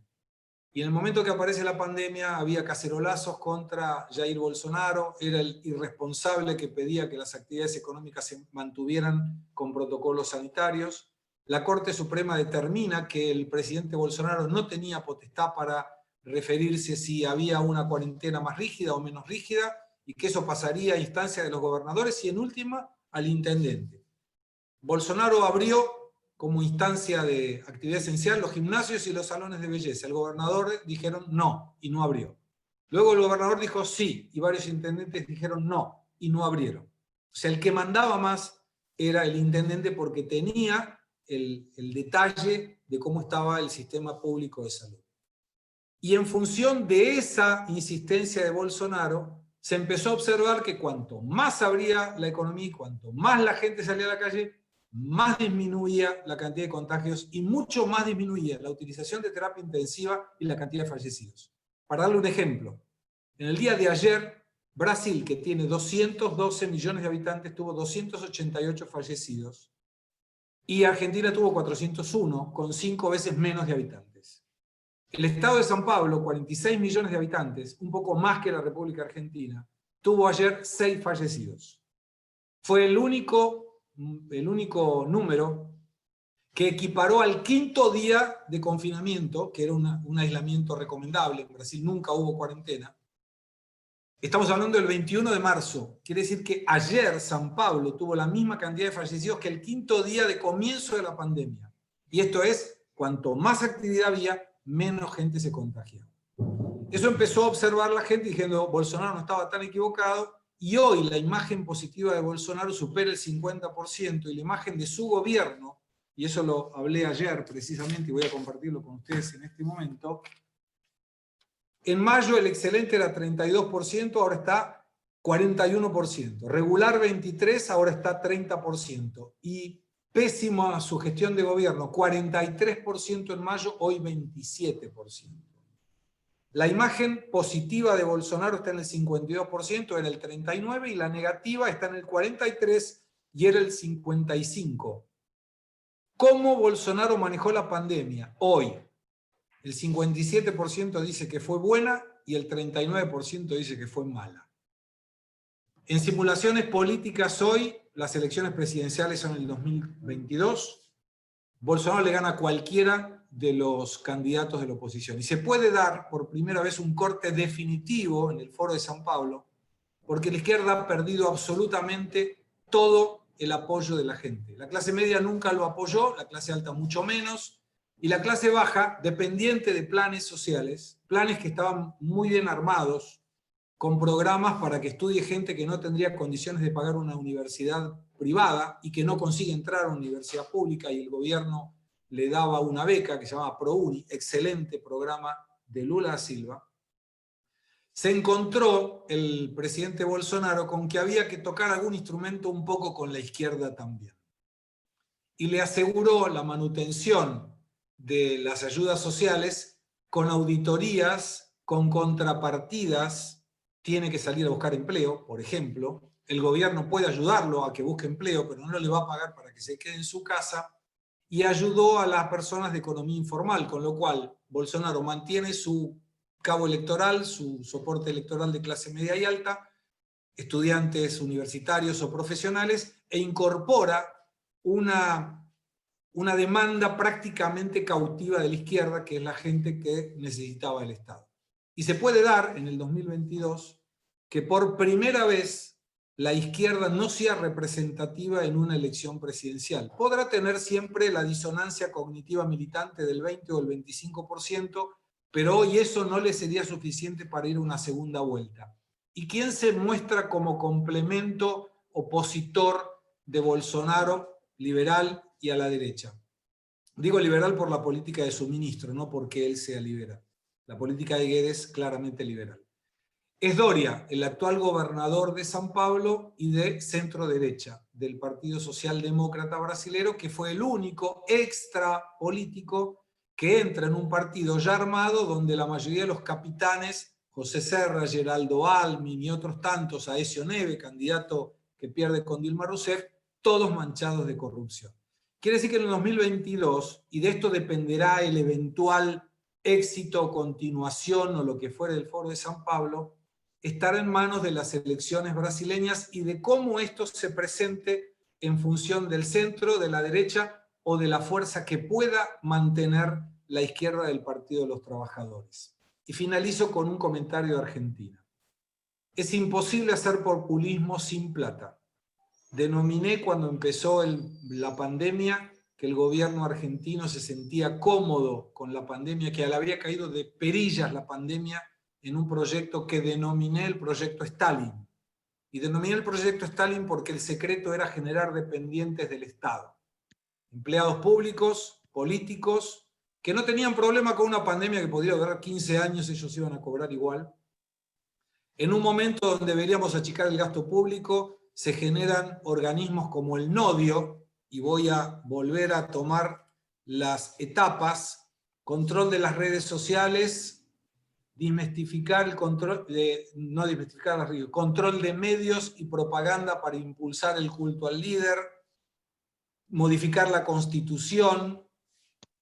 Y en el momento que aparece la pandemia había cacerolazos contra Jair Bolsonaro, era el irresponsable que pedía que las actividades económicas se mantuvieran con protocolos sanitarios. La Corte Suprema determina que el presidente Bolsonaro no tenía potestad para referirse si había una cuarentena más rígida o menos rígida, y que eso pasaría a instancia de los gobernadores y en última al intendente. Bolsonaro abrió como instancia de actividad esencial los gimnasios y los salones de belleza. El gobernador dijeron no y no abrió. Luego el gobernador dijo sí y varios intendentes dijeron no y no abrieron. O sea, el que mandaba más era el intendente porque tenía el detalle de cómo estaba el sistema público de salud. Y en función de esa insistencia de Bolsonaro, se empezó a observar que cuanto más abría la economía y cuanto más la gente salía a la calle, más disminuía la cantidad de contagios y mucho más disminuía la utilización de terapia intensiva y la cantidad de fallecidos. Para darle un ejemplo, en el día de ayer, Brasil, que tiene 212 millones de habitantes, tuvo 288 fallecidos y Argentina tuvo 401, con 5 veces menos de habitantes. El estado de San Pablo, 46 millones de habitantes, un poco más que la República Argentina, tuvo ayer 6 fallecidos. Fue el único número que equiparó al 5.º día de confinamiento, que era un aislamiento recomendable. En Brasil nunca hubo cuarentena. Estamos hablando del 21 de marzo. Quiere decir que ayer San Pablo tuvo la misma cantidad de fallecidos que el 5.º día de comienzo de la pandemia. Y esto es, cuanto más actividad había, menos gente se contagiaba. Eso empezó a observar la gente diciendo Bolsonaro no estaba tan equivocado, y hoy la imagen positiva de Bolsonaro supera el 50% y la imagen de su gobierno, y eso lo hablé ayer precisamente y voy a compartirlo con ustedes en este momento. En mayo el excelente era 32%, ahora está 41%. Regular 23%, ahora está 30%. Y pésima su gestión de gobierno, 43% en mayo, hoy 27%. La imagen positiva de Bolsonaro está en el 52%, era el 39%, y la negativa está en el 43% y era el 55%. ¿Cómo Bolsonaro manejó la pandemia? Hoy, el 57% dice que fue buena y el 39% dice que fue mala. En simulaciones políticas hoy, las elecciones presidenciales son en el 2022, Bolsonaro le gana a cualquiera de los candidatos de la oposición. Y se puede dar por primera vez un corte definitivo en el Foro de San Pablo, porque la izquierda ha perdido absolutamente todo el apoyo de la gente. La clase media nunca lo apoyó, la clase alta mucho menos, y la clase baja, dependiente de planes sociales, planes que estaban muy bien armados, con programas para que estudie gente que no tendría condiciones de pagar una universidad privada y que no consigue entrar a una universidad pública, y el gobierno le daba una beca que se llamaba ProUni, excelente programa de Lula da Silva. se encontró el presidente Bolsonaro con que había que tocar algún instrumento un poco con la izquierda también. Y le aseguró la manutención de las ayudas sociales con auditorías, con contrapartidas. Tiene que salir a buscar empleo, por ejemplo. El gobierno puede ayudarlo a que busque empleo, pero no le va a pagar para que se quede en su casa. Y ayudó a las personas de economía informal, con lo cual Bolsonaro mantiene su cabo electoral, su soporte electoral de clase media y alta, estudiantes universitarios o profesionales, e incorpora una demanda prácticamente cautiva de la izquierda, que es la gente que necesitaba el Estado. Y se puede dar en el 2022 que por primera vez la izquierda no sea representativa en una elección presidencial. Podrá tener siempre la disonancia cognitiva militante del 20 o el 25%, pero hoy eso no le sería suficiente para ir a una segunda vuelta. ¿Y quién se muestra como complemento opositor de Bolsonaro, liberal y a la derecha? Digo liberal por la política de su ministro, no porque él sea liberal. La política de Guedes claramente liberal. Es Doria, el actual gobernador de São Paulo y de centro derecha, del Partido Socialdemócrata Brasilero, que fue el único extra político que entra en un partido ya armado donde la mayoría de los capitanes, José Serra, Geraldo Almin y otros tantos, Aécio Neves, candidato que pierde con Dilma Rousseff, todos manchados de corrupción. Quiere decir que en el 2022, y de esto dependerá el eventual éxito o continuación o lo que fuere del Foro de San Pablo, estará en manos de las elecciones brasileñas y de cómo esto se presente en función del centro, de la derecha o de la fuerza que pueda mantener la izquierda del Partido de los Trabajadores. Y finalizo con un comentario de Argentina. Es imposible hacer populismo sin plata. Denominé cuando empezó la pandemia que el gobierno argentino se sentía cómodo con la pandemia, que le había caído de perillas la pandemia en un proyecto que denominé el proyecto Stalin. Y denominé el proyecto Stalin porque el secreto era generar dependientes del Estado. Empleados públicos, políticos, que no tenían problema con una pandemia que podría durar 15 años, ellos iban a cobrar igual. En un momento donde deberíamos achicar el gasto público, se generan organismos como el Nodio, y voy a volver a tomar las etapas: control de las redes sociales, desmistificar el control de, no desmistificar las redes, control de medios y propaganda para impulsar el culto al líder, modificar la Constitución,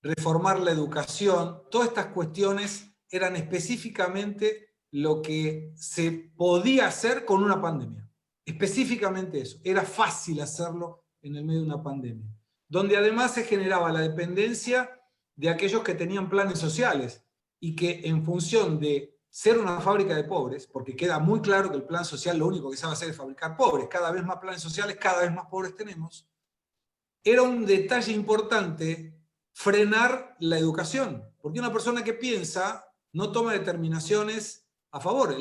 reformar la educación. Todas estas cuestiones eran específicamente lo que se podía hacer con una pandemia. Específicamente eso. Era fácil hacerlo en el medio de una pandemia. Donde además se generaba la dependencia de aquellos que tenían planes sociales y que en función de ser una fábrica de pobres, porque queda muy claro que el plan social lo único que sabe hacer es fabricar pobres, cada vez más planes sociales, cada vez más pobres tenemos, era un detalle importante frenar la educación. Porque una persona que piensa no toma determinaciones a favor.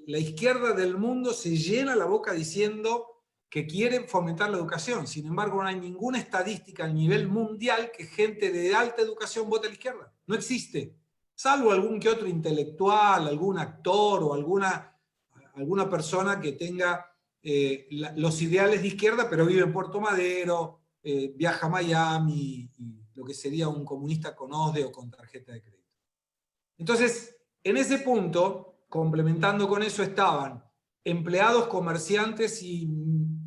La izquierda del mundo se llena la boca diciendo que quiere fomentar la educación. Sin embargo, no hay ninguna estadística a nivel mundial que gente de alta educación vote a la izquierda. No existe. Salvo algún que otro intelectual, algún actor o alguna persona que tenga los ideales de izquierda, pero vive en Puerto Madero, viaja a Miami, y lo que sería un comunista con OSDE o con tarjeta de crédito. Entonces, en ese punto, complementando con eso, estaban empleados, comerciantes y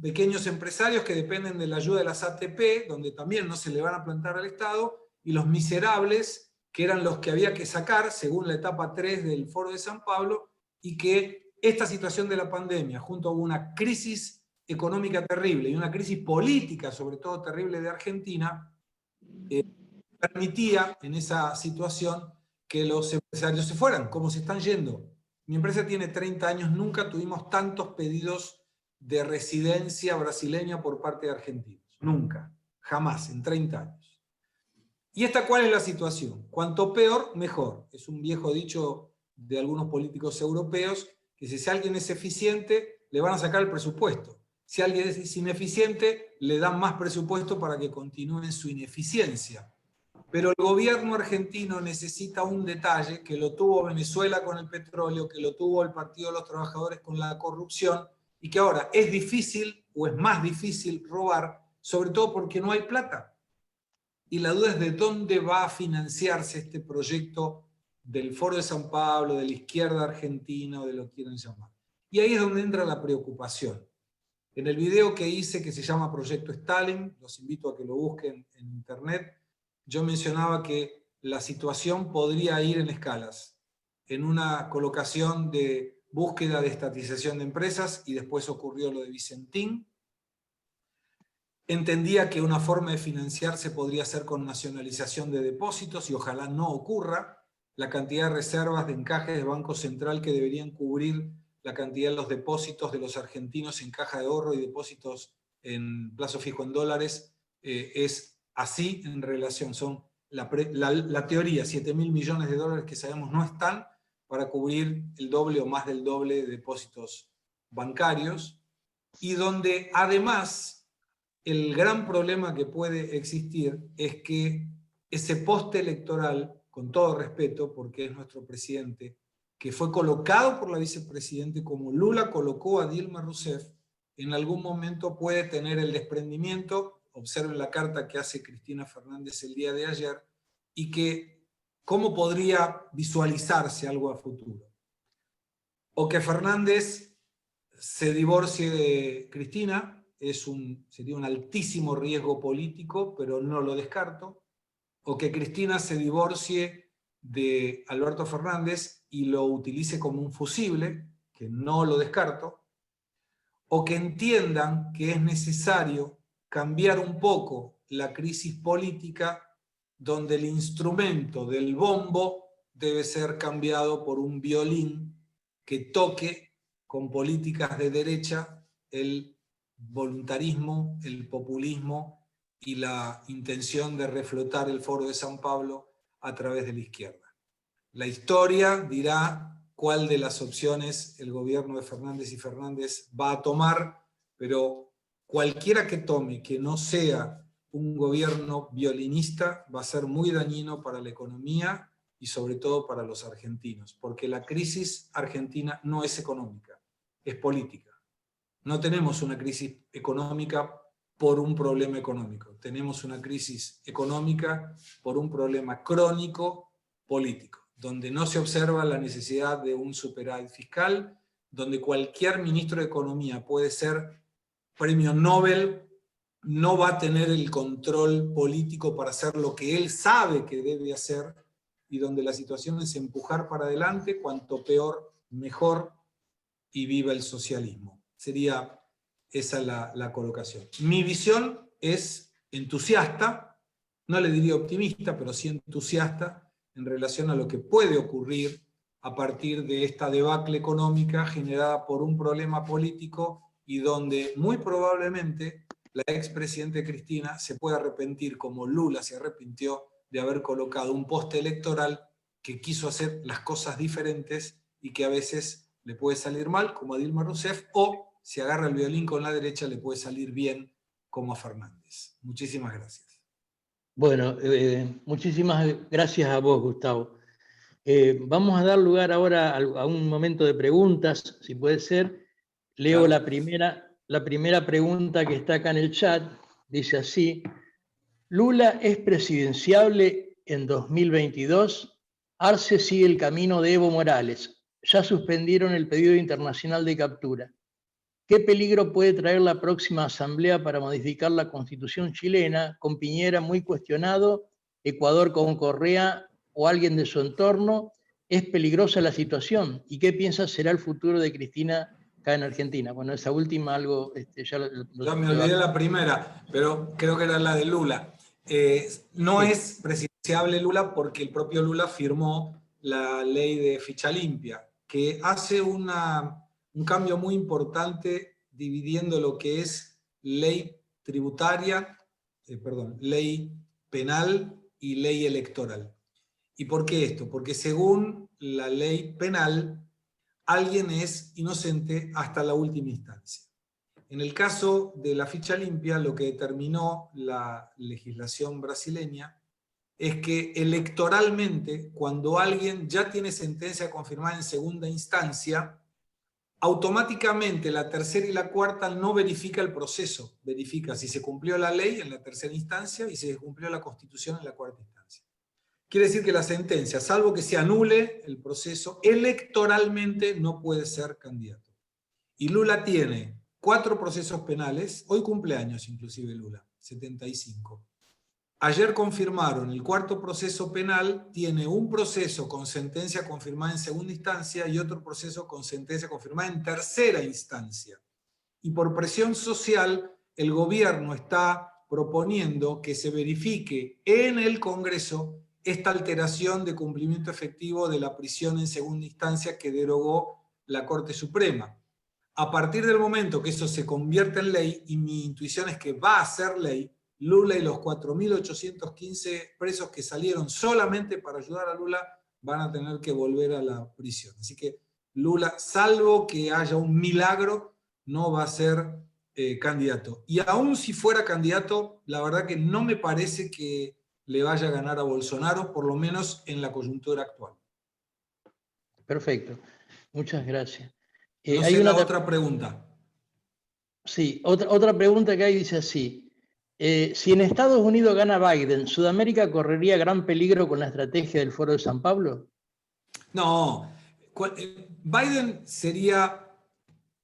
pequeños empresarios que dependen de la ayuda de las ATP, donde también no se le van a plantar al Estado, y los miserables, que eran los que había que sacar, según la etapa 3 del Foro de San Pablo, y que esta situación de la pandemia, junto a una crisis económica terrible y una crisis política, sobre todo terrible, de Argentina, permitía en esa situación que los empresarios se fueran, como se están yendo. Mi empresa tiene 30 años, nunca tuvimos tantos pedidos de residencia brasileña por parte de argentinos. Nunca, jamás, en 30 años. ¿Y esta cuál es la situación? Cuanto peor, mejor. Es un viejo dicho de algunos políticos europeos, que si alguien es eficiente, le van a sacar el presupuesto. Si alguien es ineficiente, le dan más presupuesto para que continúe en su ineficiencia. Pero el gobierno argentino necesita un detalle que lo tuvo Venezuela con el petróleo, que lo tuvo el Partido de los Trabajadores con la corrupción, y que ahora es difícil o es más difícil robar, sobre todo porque no hay plata. Y la duda es de dónde va a financiarse este proyecto del Foro de San Pablo, de la izquierda argentina o de lo que quieran llamar. Y ahí es donde entra la preocupación. En el video que hice, que se llama Proyecto Stalin, los invito a que lo busquen en internet, yo mencionaba que la situación podría ir en escalas, en una colocación de búsqueda de estatización de empresas, y después ocurrió lo de Vicentín. Entendía que una forma de financiarse podría ser con nacionalización de depósitos, y ojalá no ocurra. La cantidad de reservas de encajes de Banco Central que deberían cubrir la cantidad de los depósitos de los argentinos en caja de ahorro y depósitos en plazo fijo en dólares es así en relación. Son la teoría, 7.000 millones de dólares que sabemos no están para cubrir el doble o más del doble de depósitos bancarios, y donde además el gran problema que puede existir es que ese poste electoral, con todo respeto, porque es nuestro presidente, que fue colocado por la vicepresidente como Lula colocó a Dilma Rousseff, en algún momento puede tener el desprendimiento. Observen la carta que hace Cristina Fernández el día de ayer, y que cómo podría visualizarse algo a futuro. O que Fernández se divorcie de Cristina, sería un altísimo riesgo político, pero no lo descarto. O que Cristina se divorcie de Alberto Fernández y lo utilice como un fusible, que no lo descarto. O que entiendan que es necesario cambiar un poco la crisis política, donde el instrumento del bombo debe ser cambiado por un violín que toque con políticas de derecha el voluntarismo, el populismo y la intención de reflotar el Foro de San Pablo a través de la izquierda. La historia dirá cuál de las opciones el gobierno de Fernández y Fernández va a tomar, pero cualquiera que tome que no sea un gobierno violinista va a ser muy dañino para la economía y sobre todo para los argentinos, porque la crisis argentina no es económica, es política. No tenemos una crisis económica por un problema económico, tenemos una crisis económica por un problema crónico político, donde no se observa la necesidad de un superávit fiscal, donde cualquier ministro de Economía puede ser premio Nobel, no va a tener el control político para hacer lo que él sabe que debe hacer, y donde la situación es empujar para adelante, cuanto peor, mejor, y viva el socialismo. Sería esa la colocación. Mi visión es entusiasta, no le diría optimista, pero sí entusiasta en relación a lo que puede ocurrir a partir de esta debacle económica generada por un problema político, y donde muy probablemente la expresidente Cristina se puede arrepentir, como Lula se arrepintió de haber colocado un poste electoral que quiso hacer las cosas diferentes y que a veces le puede salir mal, como a Dilma Rousseff, o si agarra el violín con la derecha le puede salir bien, como a Fernández. Muchísimas gracias. Bueno, muchísimas gracias a vos, Gustavo. Vamos a dar lugar ahora a un momento de preguntas, si puede ser. Leo Claro. la primera pregunta que está acá en el chat. Dice así: ¿Lula es presidenciable en 2022? Arce sigue el camino de Evo Morales. Ya suspendieron el pedido internacional de captura. ¿Qué peligro puede traer la próxima asamblea para modificar la constitución chilena, con Piñera muy cuestionado, Ecuador con Correa o alguien de su entorno? ¿Es peligrosa la situación? ¿Y qué piensa será el futuro de Cristina acá en Argentina? Bueno, esa última algo ya Yo me olvidé la primera, pero creo que era la de Lula. No sí. es presidenciable Lula porque el propio Lula firmó la ley de ficha limpia, que hace un cambio muy importante dividiendo lo que es ley tributaria, ley penal y ley electoral. ¿Y por qué esto? Porque según la ley penal, alguien es inocente hasta la última instancia. En el caso de la ficha limpia, lo que determinó la legislación brasileña es que electoralmente, cuando alguien ya tiene sentencia confirmada en segunda instancia, automáticamente la tercera y la cuarta no verifica el proceso, verifica si se cumplió la ley en la tercera instancia y si se cumplió la Constitución en la cuarta instancia. Quiere decir que la sentencia, salvo que se anule el proceso, electoralmente no puede ser candidato. Y Lula tiene 4 procesos penales, hoy cumpleaños inclusive Lula, 75. Ayer confirmaron el 4º proceso penal, tiene un proceso con sentencia confirmada en segunda instancia y otro proceso con sentencia confirmada en tercera instancia. Y por presión social, el gobierno está proponiendo que se verifique en el Congreso esta alteración de cumplimiento efectivo de la prisión en segunda instancia que derogó la Corte Suprema. A partir del momento que eso se convierte en ley, y mi intuición es que va a ser ley, Lula y los 4.815 presos que salieron solamente para ayudar a Lula van a tener que volver a la prisión. Así que Lula, salvo que haya un milagro, no va a ser candidato. Y aún si fuera candidato, la verdad que no me parece que le vaya a ganar a Bolsonaro, por lo menos en la coyuntura actual. Perfecto, muchas gracias. No Hay sé una la otra pregunta. Sí, otra pregunta que hay dice así. Si en Estados Unidos gana Biden, ¿Sudamérica correría gran peligro con la estrategia del Foro de San Pablo? No, Biden sería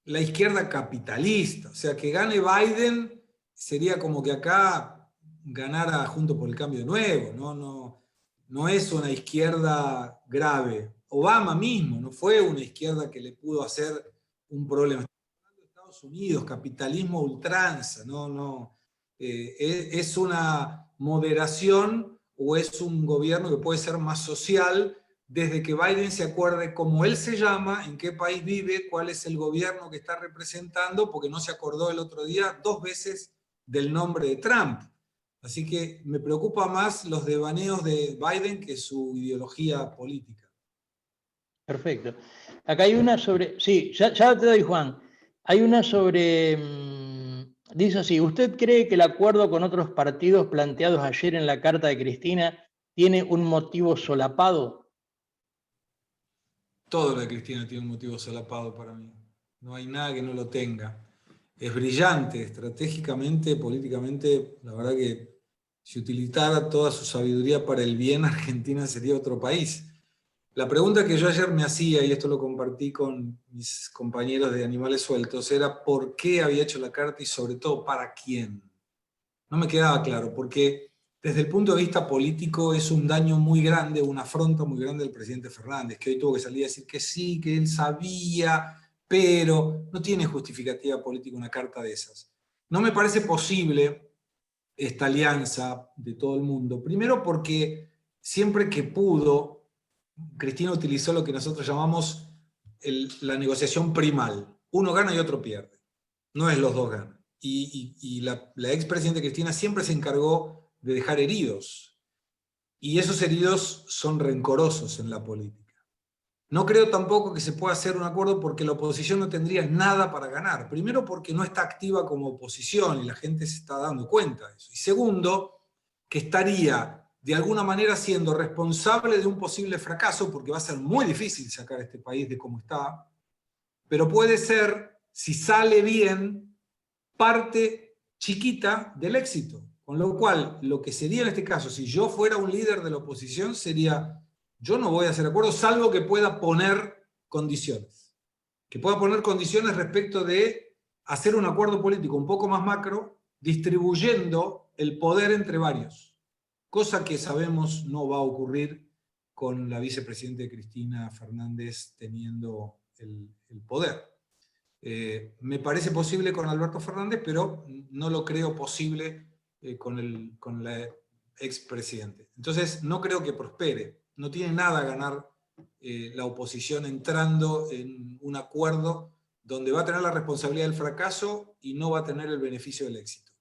la izquierda capitalista, o sea, que gane Biden sería como que acá ganara Juntos por el Cambio de nuevo, no es una izquierda grave. Obama mismo no fue una izquierda que le pudo hacer un problema. Estamos hablando de Estados Unidos, capitalismo a ultranza, es una moderación o es un gobierno que puede ser más social desde que Biden se acuerde cómo él se llama, en qué país vive, cuál es el gobierno que está representando, porque no se acordó el otro día 2 veces del nombre de Trump. Así que me preocupa más los devaneos de Biden que su ideología política. Perfecto. Acá hay una sobre... Sí, ya te doy, Juan. Hay una sobre... dice así, ¿usted cree que el acuerdo con otros partidos planteados ayer en la carta de Cristina tiene un motivo solapado? Todo lo de Cristina tiene un motivo solapado para mí. No hay nada que no lo tenga. Es brillante, estratégicamente, políticamente, la verdad que si utilizara toda su sabiduría para el bien, Argentina sería otro país. La pregunta que yo ayer me hacía, y esto lo compartí con mis compañeros de Animales Sueltos, era ¿por qué había hecho la carta y sobre todo para quién? No me quedaba claro, porque desde el punto de vista político es un daño muy grande, una afronta muy grande del presidente Fernández, que hoy tuvo que salir a decir que sí, que él sabía, pero no tiene justificativa política una carta de esas. No me parece posible esta alianza de todo el mundo, primero porque siempre que pudo, Cristina utilizó lo que nosotros llamamos la negociación primal. Uno gana y otro pierde. No es los dos ganan. Y la expresidenta Cristina siempre se encargó de dejar heridos. Y esos heridos son rencorosos en la política. No creo tampoco que se pueda hacer un acuerdo porque la oposición no tendría nada para ganar. Primero porque no está activa como oposición y la gente se está dando cuenta de eso. Y segundo, que estaría de alguna manera siendo responsable de un posible fracaso porque va a ser muy difícil sacar a este país de cómo está, pero puede ser, si sale bien, parte chiquita del éxito. Con lo cual, lo que sería en este caso, si yo fuera un líder de la oposición, sería, yo no voy a hacer acuerdos, salvo que pueda poner condiciones. Que pueda poner condiciones respecto de hacer un acuerdo político un poco más macro, distribuyendo el poder entre varios. Cosa que sabemos no va a ocurrir con la vicepresidenta Cristina Fernández teniendo el poder. Me parece posible con Alberto Fernández, pero no lo creo posible con la expresidente. Entonces, no creo que prospere. No tiene nada a ganar la oposición entrando en un acuerdo donde va a tener la responsabilidad del fracaso y no va a tener el beneficio del éxito.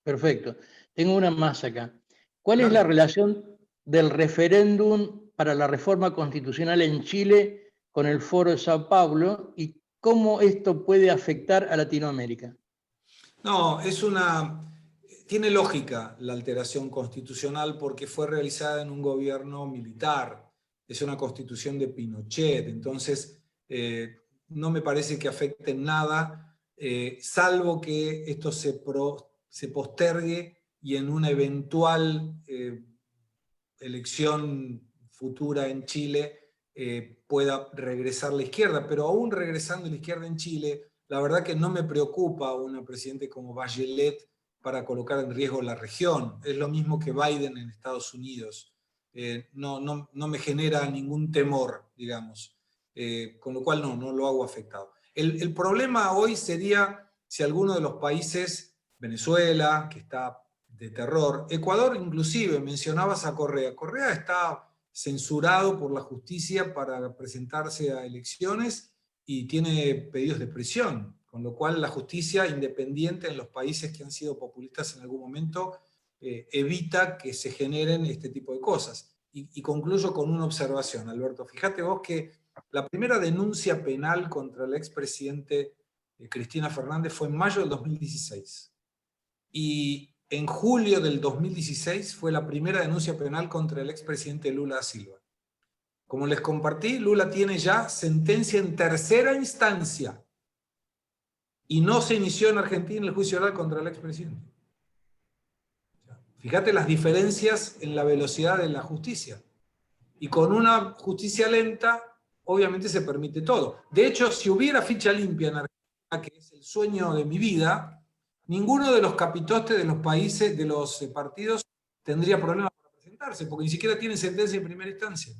Perfecto. Tengo una más acá. ¿Cuál es Dale. la relación del referéndum para la reforma constitucional en Chile con el Foro de Sao Paulo y cómo esto puede afectar a Latinoamérica? No, tiene lógica la alteración constitucional porque fue realizada en un gobierno militar. Es una constitución de Pinochet, entonces no me parece que afecte en nada, salvo que esto se postergue y en una eventual elección futura en Chile pueda regresar la izquierda. Pero aún regresando la izquierda en Chile, la verdad que no me preocupa una presidente como Bachelet para colocar en riesgo la región. Es lo mismo que Biden en Estados Unidos. No me genera ningún temor, digamos. Con lo cual no lo hago afectado. El problema hoy sería si alguno de los países, Venezuela, que está de terror, Ecuador inclusive, mencionabas a Correa. Correa está censurado por la justicia para presentarse a elecciones y tiene pedidos de prisión, con lo cual la justicia independiente en los países que han sido populistas en algún momento evita que se generen este tipo de cosas. Y concluyo con una observación, Alberto. Fíjate vos que la primera denuncia penal contra el expresidente Cristina Fernández fue en mayo del 2016. Y en julio del 2016 fue la primera denuncia penal contra el expresidente Lula da Silva. Como les compartí, Lula tiene ya sentencia en tercera instancia y no se inició en Argentina el juicio oral contra el expresidente. Fíjate las diferencias en la velocidad de la justicia. Y con una justicia lenta, obviamente se permite todo. De hecho, si hubiera ficha limpia en Argentina, que es el sueño de mi vida, ninguno de los capitostes de los países, de los partidos, tendría problemas para presentarse, porque ni siquiera tienen sentencia en primera instancia.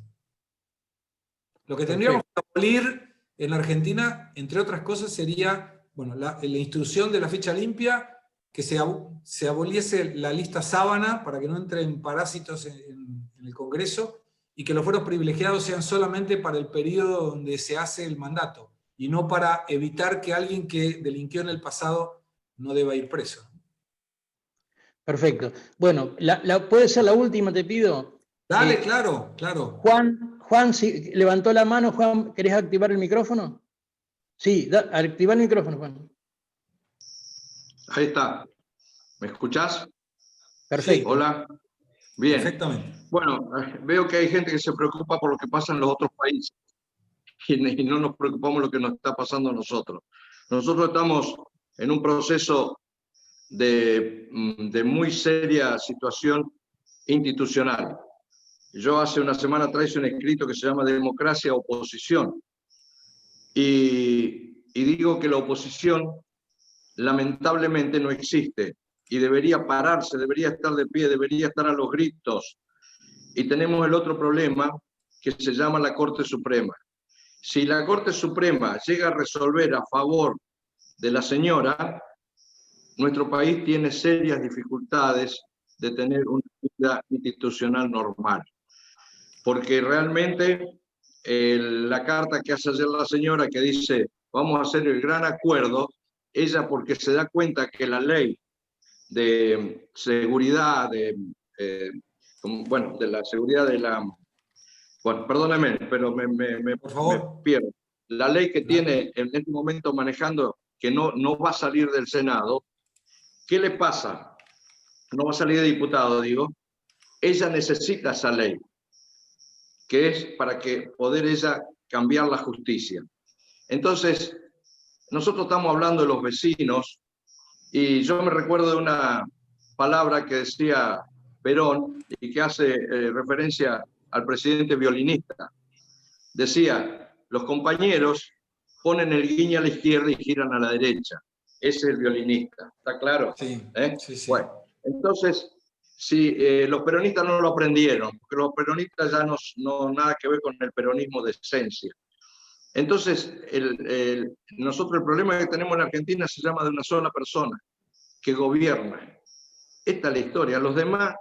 Lo que tendríamos que abolir en Argentina, entre otras cosas, sería la instrucción de la ficha limpia, que se aboliese la lista sábana para que no entren parásitos en el Congreso y que los fueros privilegiados sean solamente para el periodo donde se hace el mandato y no para evitar que alguien que delinquió en el pasado no deba ir preso. Perfecto. Bueno, ¿puede ser la última, te pido? Dale, claro. Juan, si levantó la mano. Juan, ¿querés activar el micrófono? Sí, activar el micrófono, Juan. Ahí está. ¿Me escuchás? Perfecto. Sí. Hola. Bien. Perfectamente. Bueno, veo que hay gente que se preocupa por lo que pasa en los otros países y no nos preocupamos lo que nos está pasando a nosotros. Nosotros estamos en un proceso de muy seria situación institucional. Yo hace una semana traje un escrito que se llama Democracia Oposición y digo que la oposición lamentablemente no existe y debería pararse, debería estar de pie, debería estar a los gritos. Y tenemos el otro problema que se llama la Corte Suprema. Si la Corte Suprema llega a resolver a favor de la señora, nuestro país tiene serias dificultades de tener una vida institucional normal. Porque realmente la carta que hace ayer la señora que dice vamos a hacer el gran acuerdo, ella porque se da cuenta que la ley de seguridad, de la seguridad de la... Bueno, perdóname, pero Por favor. me pierdo. La ley que tiene en este momento manejando, que no va a salir del Senado, ¿qué le pasa? No va a salir de diputado, digo. Ella necesita esa ley, que es para que poder ella cambiar la justicia. Entonces, nosotros estamos hablando de los vecinos, y yo me recuerdo de una palabra que decía Perón y que hace referencia al presidente violinista. Decía, los compañeros ponen el guiño a la izquierda y giran a la derecha. Ese es el violinista, ¿está claro? Sí, sí. Bueno, entonces, si los peronistas no lo aprendieron, porque los peronistas ya no nada que ver con el peronismo de esencia. Entonces, nosotros el problema que tenemos en Argentina se llama de una sola persona que gobierna. Esta es la historia. Los demás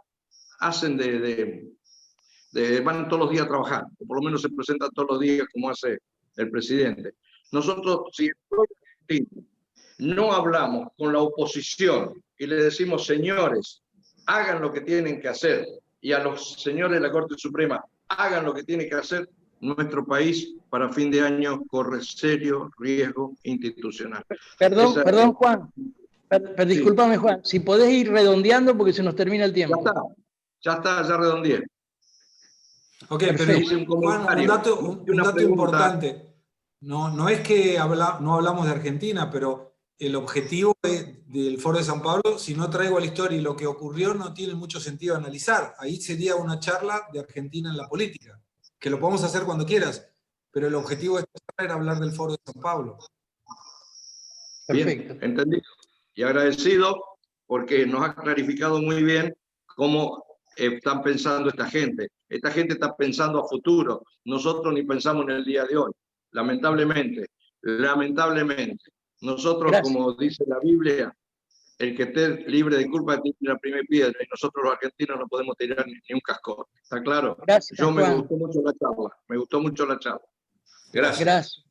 hacen van todos los días a trabajar, o por lo menos se presentan todos los días como hace el presidente. Nosotros, si no hablamos con la oposición y le decimos, señores, hagan lo que tienen que hacer, y a los señores de la Corte Suprema, hagan lo que tienen que hacer, nuestro país para fin de año corre serio riesgo institucional. Perdón, Juan. Pero discúlpame, Juan, si podés ir redondeando porque se nos termina el tiempo. Ya redondeé. Ok, Perfecto. pero Juan, un dato importante. No es que no hablamos de Argentina, pero el objetivo del Foro de San Pablo, si no traigo la historia y lo que ocurrió, no tiene mucho sentido analizar. Ahí sería una charla de Argentina en la política, que lo podemos hacer cuando quieras, pero el objetivo de esta charla era hablar del Foro de San Pablo. Perfecto. Bien, entendido. Y agradecido porque nos ha clarificado muy bien cómo están pensando esta gente. Esta gente está pensando a futuro. Nosotros ni pensamos en el día de hoy. Lamentablemente. Nosotros, Gracias. como dice la Biblia, el que esté libre de culpa tiene la primera piedra, y nosotros los argentinos no podemos tirar ni un cascón. ¿Está claro? Gracias, Me Juan. gustó mucho la charla. Me gustó mucho la charla. Gracias.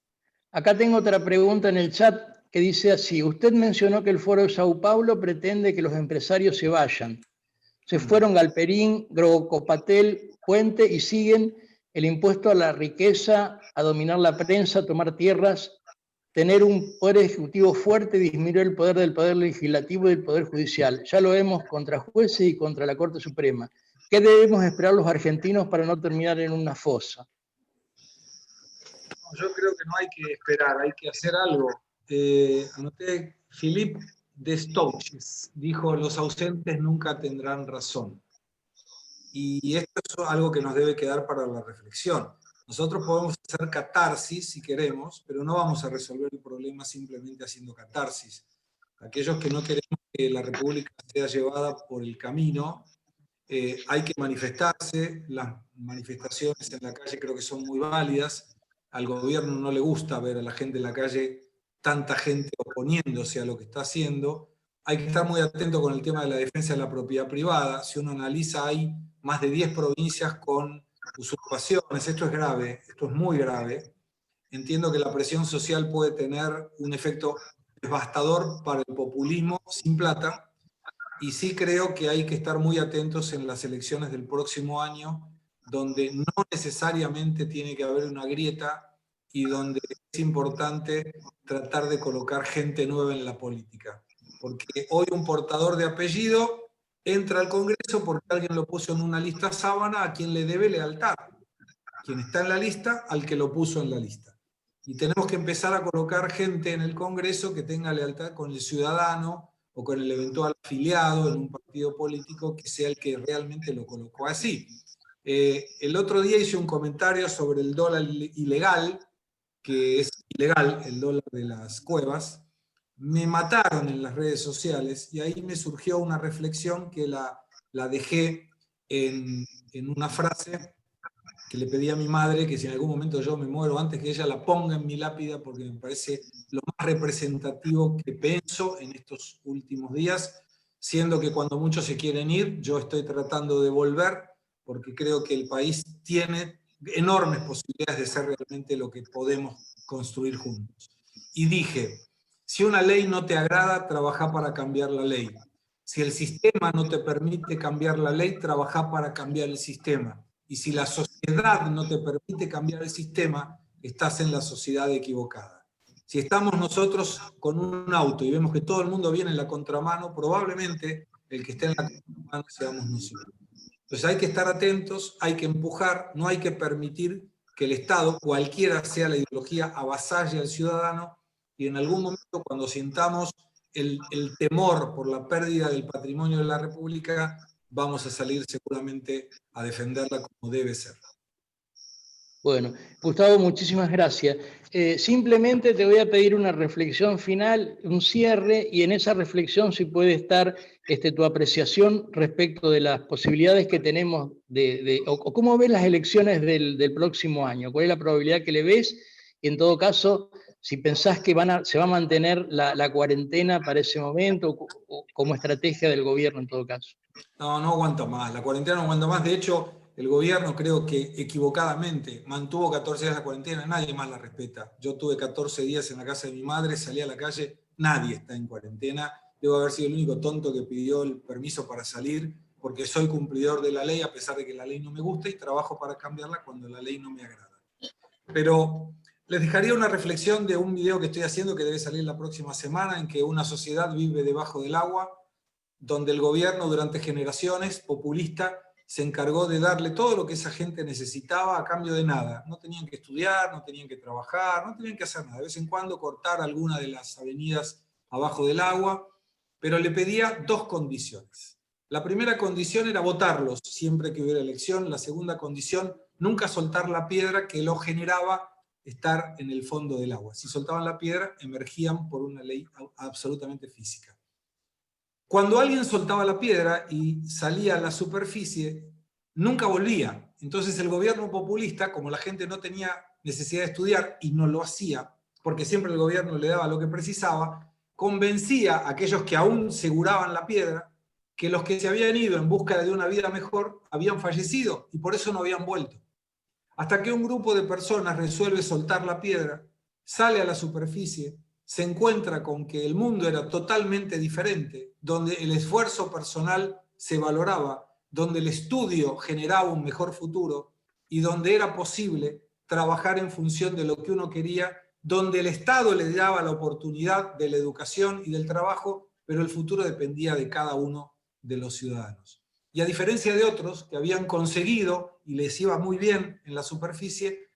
Acá tengo otra pregunta en el chat que dice así. Usted mencionó que el Foro de Sao Paulo pretende que los empresarios se vayan. Se fueron Galperín, Grocopatel, Puente y siguen el impuesto a la riqueza, a dominar la prensa, a tomar tierras, tener un poder ejecutivo fuerte, disminuir el poder del poder legislativo y del poder judicial. Ya lo vemos contra jueces y contra la Corte Suprema. ¿Qué debemos esperar los argentinos para no terminar en una fosa? Yo creo que no hay que esperar, hay que hacer algo. Anoté, Philippe Destouches dijo: los ausentes nunca tendrán razón. Y esto es algo que nos debe quedar para la reflexión. Nosotros podemos hacer catarsis si queremos, pero no vamos a resolver el problema simplemente haciendo catarsis. Aquellos que no queremos que la República sea llevada por el camino, hay que manifestarse. Las manifestaciones en la calle creo que son muy válidas. Al gobierno no le gusta ver a la gente en la calle, tanta gente oponiéndose a lo que está haciendo. Hay que estar muy atento con el tema de la defensa de la propiedad privada. Si uno analiza, hay más de 10 provincias con usurpaciones. Esto es grave, esto es muy grave. Entiendo que la presión social puede tener un efecto devastador para el populismo sin plata, y sí creo que hay que estar muy atentos en las elecciones del próximo año, donde no necesariamente tiene que haber una grieta y donde es importante tratar de colocar gente nueva en la política. Porque hoy un portador de apellido entra al Congreso porque alguien lo puso en una lista sábana a quien le debe lealtad. Quien está en la lista al que lo puso en la lista. Y tenemos que empezar a colocar gente en el Congreso que tenga lealtad con el ciudadano o con el eventual afiliado en un partido político que sea el que realmente lo colocó así. El otro día hice un comentario sobre el dólar ilegal, que es ilegal, el dólar de las cuevas. Me mataron en las redes sociales y ahí me surgió una reflexión que la dejé en una frase que le pedí a mi madre que si en algún momento yo me muero, antes que ella la ponga en mi lápida, porque me parece lo más representativo que pienso en estos últimos días, siendo que cuando muchos se quieren ir, yo estoy tratando de volver, porque creo que el país tiene enormes posibilidades de ser realmente lo que podemos construir juntos. Y dije: si una ley no te agrada, trabaja para cambiar la ley. Si el sistema no te permite cambiar la ley, trabaja para cambiar el sistema. Y si la sociedad no te permite cambiar el sistema, estás en la sociedad equivocada. Si estamos nosotros con un auto y vemos que todo el mundo viene en la contramano, probablemente el que esté en la contramano seamos nosotros. Entonces hay que estar atentos, hay que empujar, no hay que permitir que el Estado, cualquiera sea la ideología, avasalle al ciudadano, y en algún momento cuando sintamos el temor por la pérdida del patrimonio de la República, vamos a salir seguramente a defenderla como debe ser. Bueno, Gustavo, muchísimas gracias. Simplemente te voy a pedir una reflexión final, un cierre, y en esa reflexión si puede estar tu apreciación respecto de las posibilidades que tenemos o cómo ves las elecciones del próximo año. ¿Cuál es la probabilidad que le ves? Y en todo caso, si pensás que se va a mantener la cuarentena para ese momento o como estrategia del gobierno en todo caso. No aguanta más, la cuarentena no aguanta más. De hecho, el gobierno creo que equivocadamente mantuvo 14 días la cuarentena, nadie más la respeta. Yo tuve 14 días en la casa de mi madre, salí a la calle, nadie está en cuarentena. Debo haber sido el único tonto que pidió el permiso para salir, porque soy cumplidor de la ley, a pesar de que la ley no me gusta, y trabajo para cambiarla cuando la ley no me agrada. Pero les dejaría una reflexión de un video que estoy haciendo que debe salir la próxima semana, en que una sociedad vive debajo del agua, donde el gobierno durante generaciones, populista, se encargó de darle todo lo que esa gente necesitaba a cambio de nada. No tenían que estudiar, no tenían que trabajar, no tenían que hacer nada. De vez en cuando cortar alguna de las avenidas abajo del agua, pero le pedía dos condiciones. La primera condición era votarlos siempre que hubiera elección. La segunda condición, nunca soltar la piedra que lo generaba estar en el fondo del agua. Si soltaban la piedra, emergían por una ley absolutamente física. Cuando alguien soltaba la piedra y salía a la superficie, nunca volvía. Entonces el gobierno populista, como la gente no tenía necesidad de estudiar y no lo hacía, porque siempre el gobierno le daba lo que precisaba, convencía a aquellos que aún seguraban la piedra que los que se habían ido en busca de una vida mejor habían fallecido y por eso no habían vuelto. Hasta que un grupo de personas resuelve soltar la piedra, sale a la superficie, se encuentra con que el mundo era totalmente diferente, donde el esfuerzo personal se valoraba, donde el estudio generaba un mejor futuro y donde era posible trabajar en función de lo que uno quería, donde el Estado le daba la oportunidad de la educación y del trabajo, pero el futuro dependía de cada uno de los ciudadanos. Y a diferencia de otros que habían conseguido y les iba muy bien en la superficie,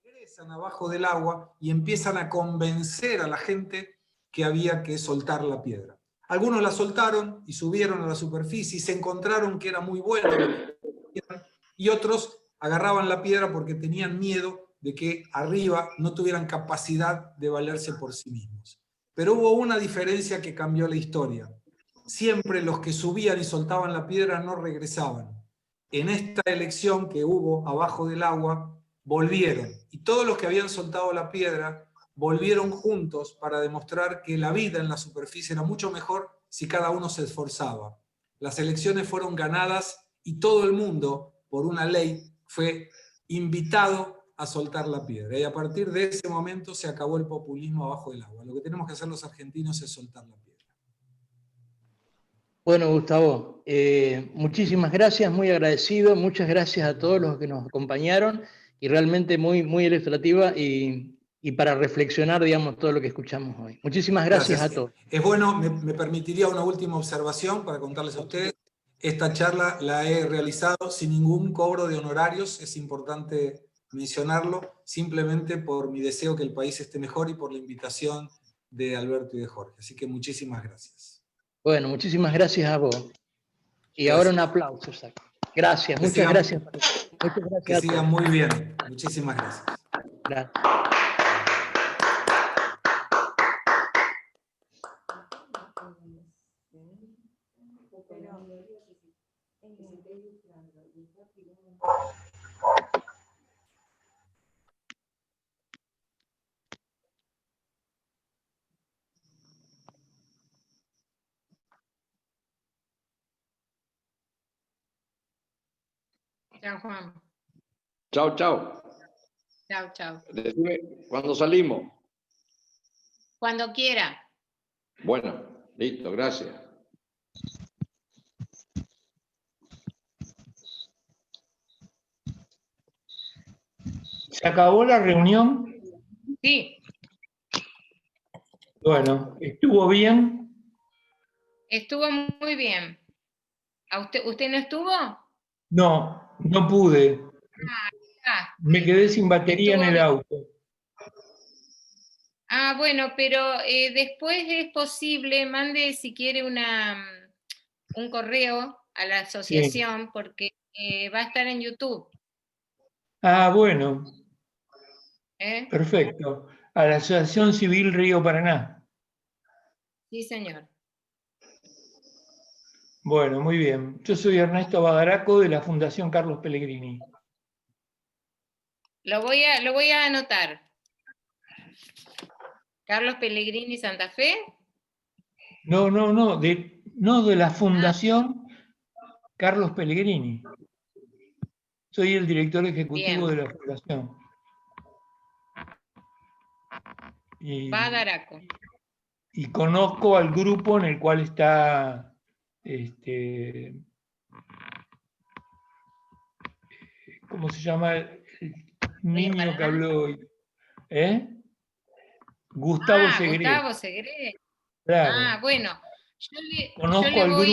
regresan abajo del agua y empiezan a convencer a la gente que había que soltar la piedra. Algunos la soltaron y subieron a la superficie y se encontraron que era muy bueno lo que hacían, y otros agarraban la piedra porque tenían miedo de que arriba no tuvieran capacidad de valerse por sí mismos. Pero hubo una diferencia que cambió la historia. Siempre los que subían y soltaban la piedra no regresaban. En esta elección que hubo abajo del agua, volvieron. Y todos los que habían soltado la piedra volvieron juntos para demostrar que la vida en la superficie era mucho mejor si cada uno se esforzaba. Las elecciones fueron ganadas y todo el mundo, por una ley, fue invitado a soltar la piedra. Y a partir de ese momento se acabó el populismo abajo del agua. Lo que tenemos que hacer los argentinos es soltar la piedra. Bueno, Gustavo, muchísimas gracias, muy agradecido, muchas gracias a todos los que nos acompañaron y realmente muy, muy ilustrativa y para reflexionar, digamos, todo lo que escuchamos hoy. Muchísimas gracias a todos. Es bueno, me permitiría una última observación para contarles a ustedes. Esta charla la he realizado sin ningún cobro de honorarios, es importante mencionarlo, simplemente por mi deseo que el país esté mejor y por la invitación de Alberto y de Jorge. Así que muchísimas gracias. Bueno, muchísimas gracias a vos. Y Gracias. ahora un aplauso. Gracias, Que muchas sigan, gracias. Muchas gracias que sigan muy bien. Muchísimas gracias. Gracias. Chao, Juan. Chao, chao. Chao, chao. Decime cuando salimos. Cuando quiera. Bueno, listo, gracias. ¿Se acabó la reunión? Sí. Bueno, ¿estuvo bien? Estuvo muy bien. ¿A usted no estuvo? No, no pude. Me quedé sin batería en el auto. Ah, bueno, pero después es posible, mande si quiere un correo a la asociación, sí, porque va a estar en YouTube. Ah, bueno. ¿Eh? Perfecto. A la Asociación Civil Río Paraná. Sí, señor. Bueno, muy bien. Yo soy Ernesto Badaraco de la Fundación Carlos Pellegrini. Lo voy a anotar. ¿Carlos Pellegrini Santa Fe? No, de la Fundación Carlos Pellegrini. Soy el director ejecutivo de la Fundación. Badaraco. Y conozco al grupo en el cual está ¿cómo se llama el niño que habló hoy? Gustavo Segre. Gustavo Segre. Claro. Bueno. Conozco al grupo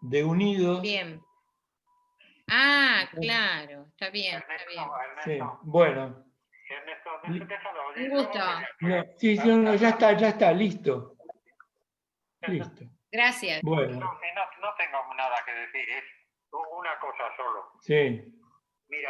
de Unidos. Bien. Claro, está bien. Sí, bueno. Un gusto. No, sí, no, ya está, listo. Listo. Gracias. Bueno. No tengo nada que decir, es una cosa solo. Sí. Mira.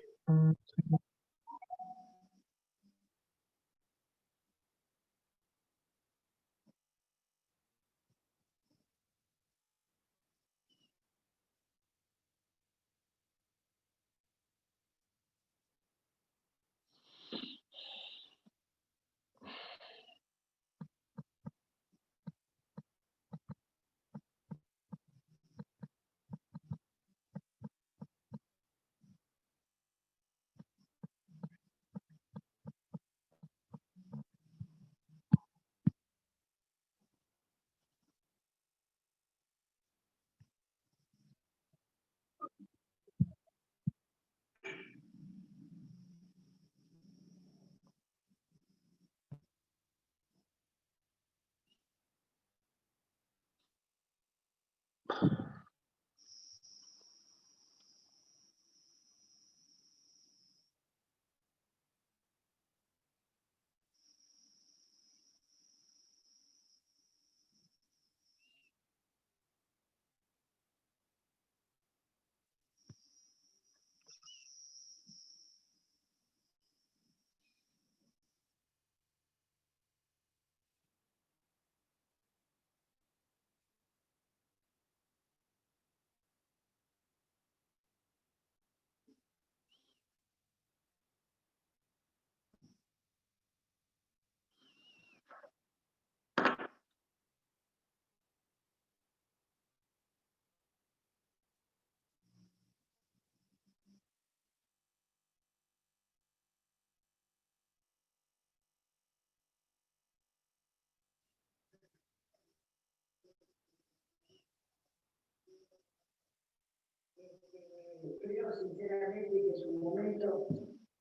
Creo sinceramente que es un momento,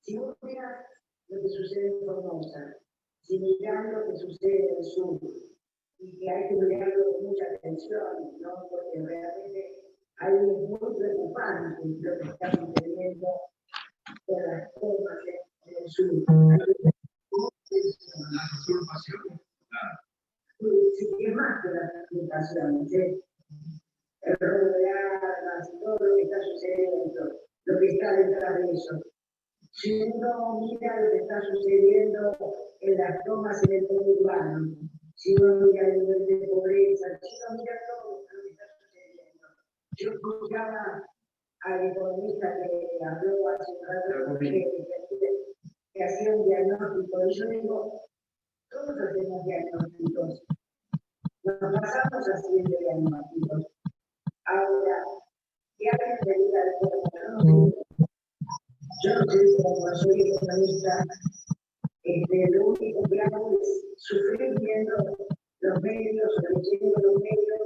si vos miras lo que sucede en Formosa, si mirás lo que sucede en el sur, y que hay que mirarlo con mucha atención, ¿no? Porque realmente hay muy preocupante lo que está sucediendo con las formas en el sur. La usurpación, claro. Sí, que más que las usurpaciones, el robo de armas y todo lo que está sucediendo, lo que está detrás de eso. Si uno mira lo que está sucediendo en las tomas en el urbano, si uno mira el nivel de pobreza, si uno mira todo lo que está sucediendo. Yo escuchaba al economista que habló hace un rato que hacía un diagnóstico, y yo digo, todos hacemos diagnósticos, nos pasamos haciendo diagnósticos. Ahora, si alguien me diga el cuerpo, yo no sé cómo soy economista, lo único que hago es sufrir viendo los medios, leyendo los medios,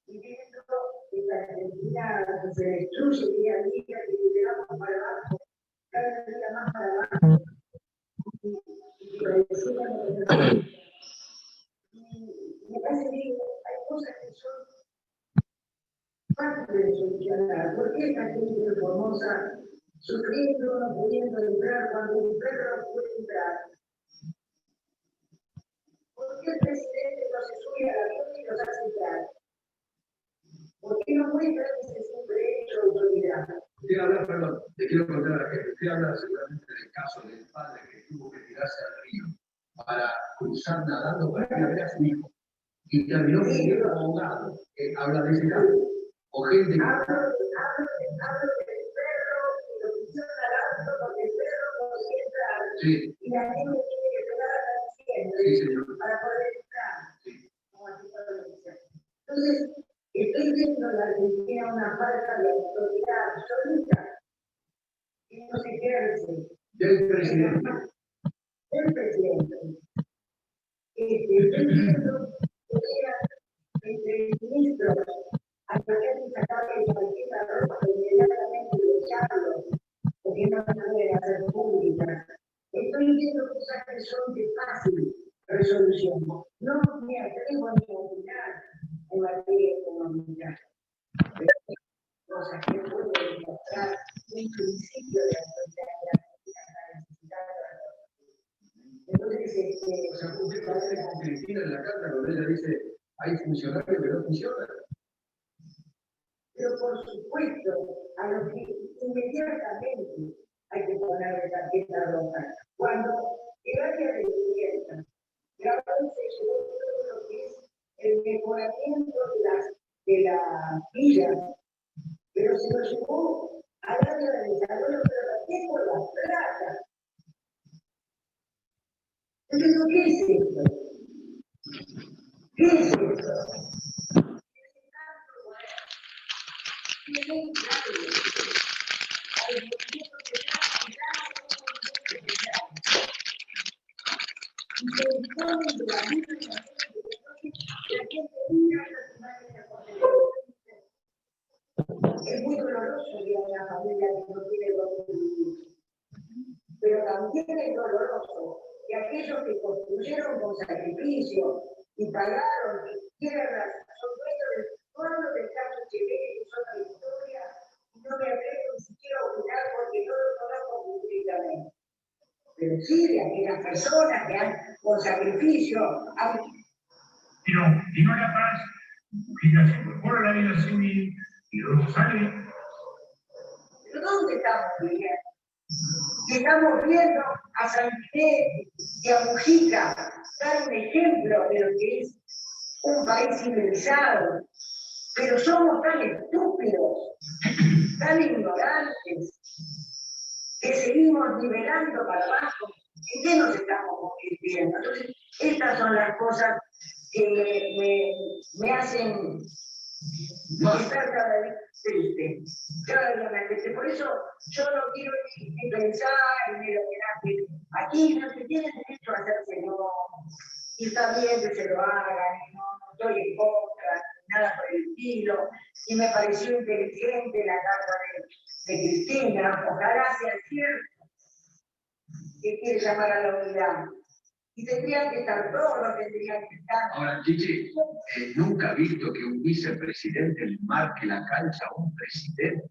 y viendo que la Argentina se destruye día a día, que llegamos para abajo, cada día más para abajo, y me parece que hay cosas que son parte de solucionar. ¿Por qué esta gente de Formosa sufriendo, no pudiendo entrar, cuando un perro no puede entrar? ¿Por qué el presidente no se sube al avión y los hace entrar? ¿Por qué no muestra que se siempre hecho autoridad? Usted habla, perdón, le quiero contar a la gente, usted habla seguramente del caso del padre que tuvo que tirarse al río para cruzar nadando para ir a ver a su hijo. Y terminó pidiendo abogado. Habla de ese caso. O gente que... Hablo del perro y lo pusieron al auto porque el perro no podía entrar. Sí. Y la gente tiene que pegar a la siempre para poder entrar. Sí. Como así para lo dice. Entonces, estoy viendo en la Argentina una falta de autoridad absoluta que no se ejerce. Del presidente. El presidente. Estoy viendo que era entre ministros a tratar de sacarle cualquier ropa inmediatamente y echarlo, porque no se puede hacer pública. que son de fácil resolución. No me atrevo ni a opinar en materia económica. Cosas que puedo demostrar un principio de autoridad para necesitar. Entonces, o sea, usted parece con Cristina en la carta donde ella dice, hay funcionarios que no funcionan. Pero por supuesto, a lo que inmediatamente hay que ponerle tarjeta roja. Cuando el área de vivienda, la se llevó todo lo que es el mejoramiento de la villa, pero se lo llevó al área de desarrollo, pero también por la plata. Entonces, ¿qué es esto? ¿Qué es esto? Es muy doloroso que haya una familia que no tiene dónde vivir, pero también es doloroso que aquellos que construyeron con sacrificio y pagaron tierras son dueños del pueblo del caso Chileno, que es otra historia, y no me atrevo ni siquiera a opinar porque no lo conozco públicamente. Pero sí de aquellas personas que han, con sacrificio, han... Pero, y no La Paz, que ya se incorpora a la vida civil y luego sale. ¿Pero dónde estamos viviendo? Estamos viendo a Santiago y a Mujica dar un ejemplo de lo que es un país civilizado, pero somos tan estúpidos, tan ignorantes, que seguimos nivelando para abajo. ¿En qué nos estamos convirtiendo? Entonces, estas son las cosas que me hacen estar cada vez triste. Cada vez triste. Por eso yo no quiero ni pensar ni lo que aquí no se tiene derecho a hacerse no. Y está bien que se lo hagan, no estoy en contra, nada por el estilo. Y me pareció inteligente la carta de Cristina. Ojalá sea cierto que quiere llamar a la unidad. Y tendrían que estar todos, tendrían que estar. Ahora, Chichi, nunca he visto que un vicepresidente le marque la cancha a un presidente.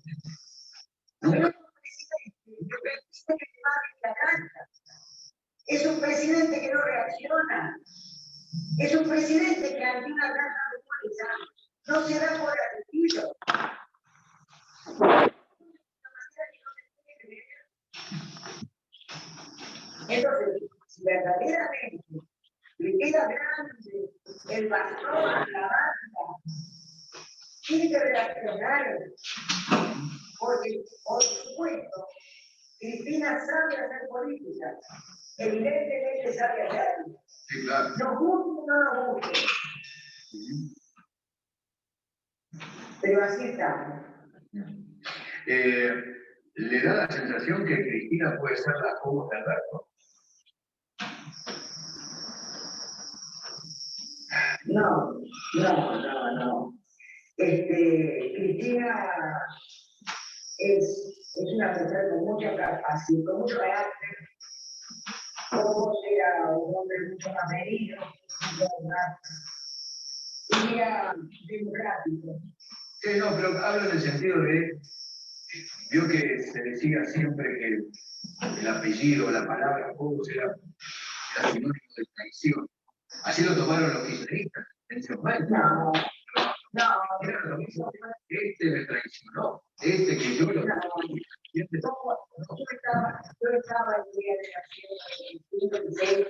Nunca. No es un presidente que le marque la cancha. Es un presidente que no reacciona. Es un presidente que ante una caja de fuerza no se da por atendido. Entonces, si verdaderamente le queda grande el bastón, la banda, tiene que reaccionar, porque, por supuesto, Cristina sabe hacer política, evidentemente sabe hacerlo. Sí, claro. Nos guste o no nos guste. Pero así estamos. ¿Le da la sensación que Cristina puede ser la como de Alberto? No. Cristina es una mujer con mucha capacidad, con mucho carácter. Como era un hombre mucho más medido, y era democrático. Sí, no, pero hablo en el sentido de, vio que se decía siempre que el apellido, la palabra Cobos era sinónimo de traición. Así lo tomaron los kirchneristas en ese momento. No. Era lo mismo. Este me traicionó, este que yo lo traicioné. Yo estaba el día de la acción del 5 y 6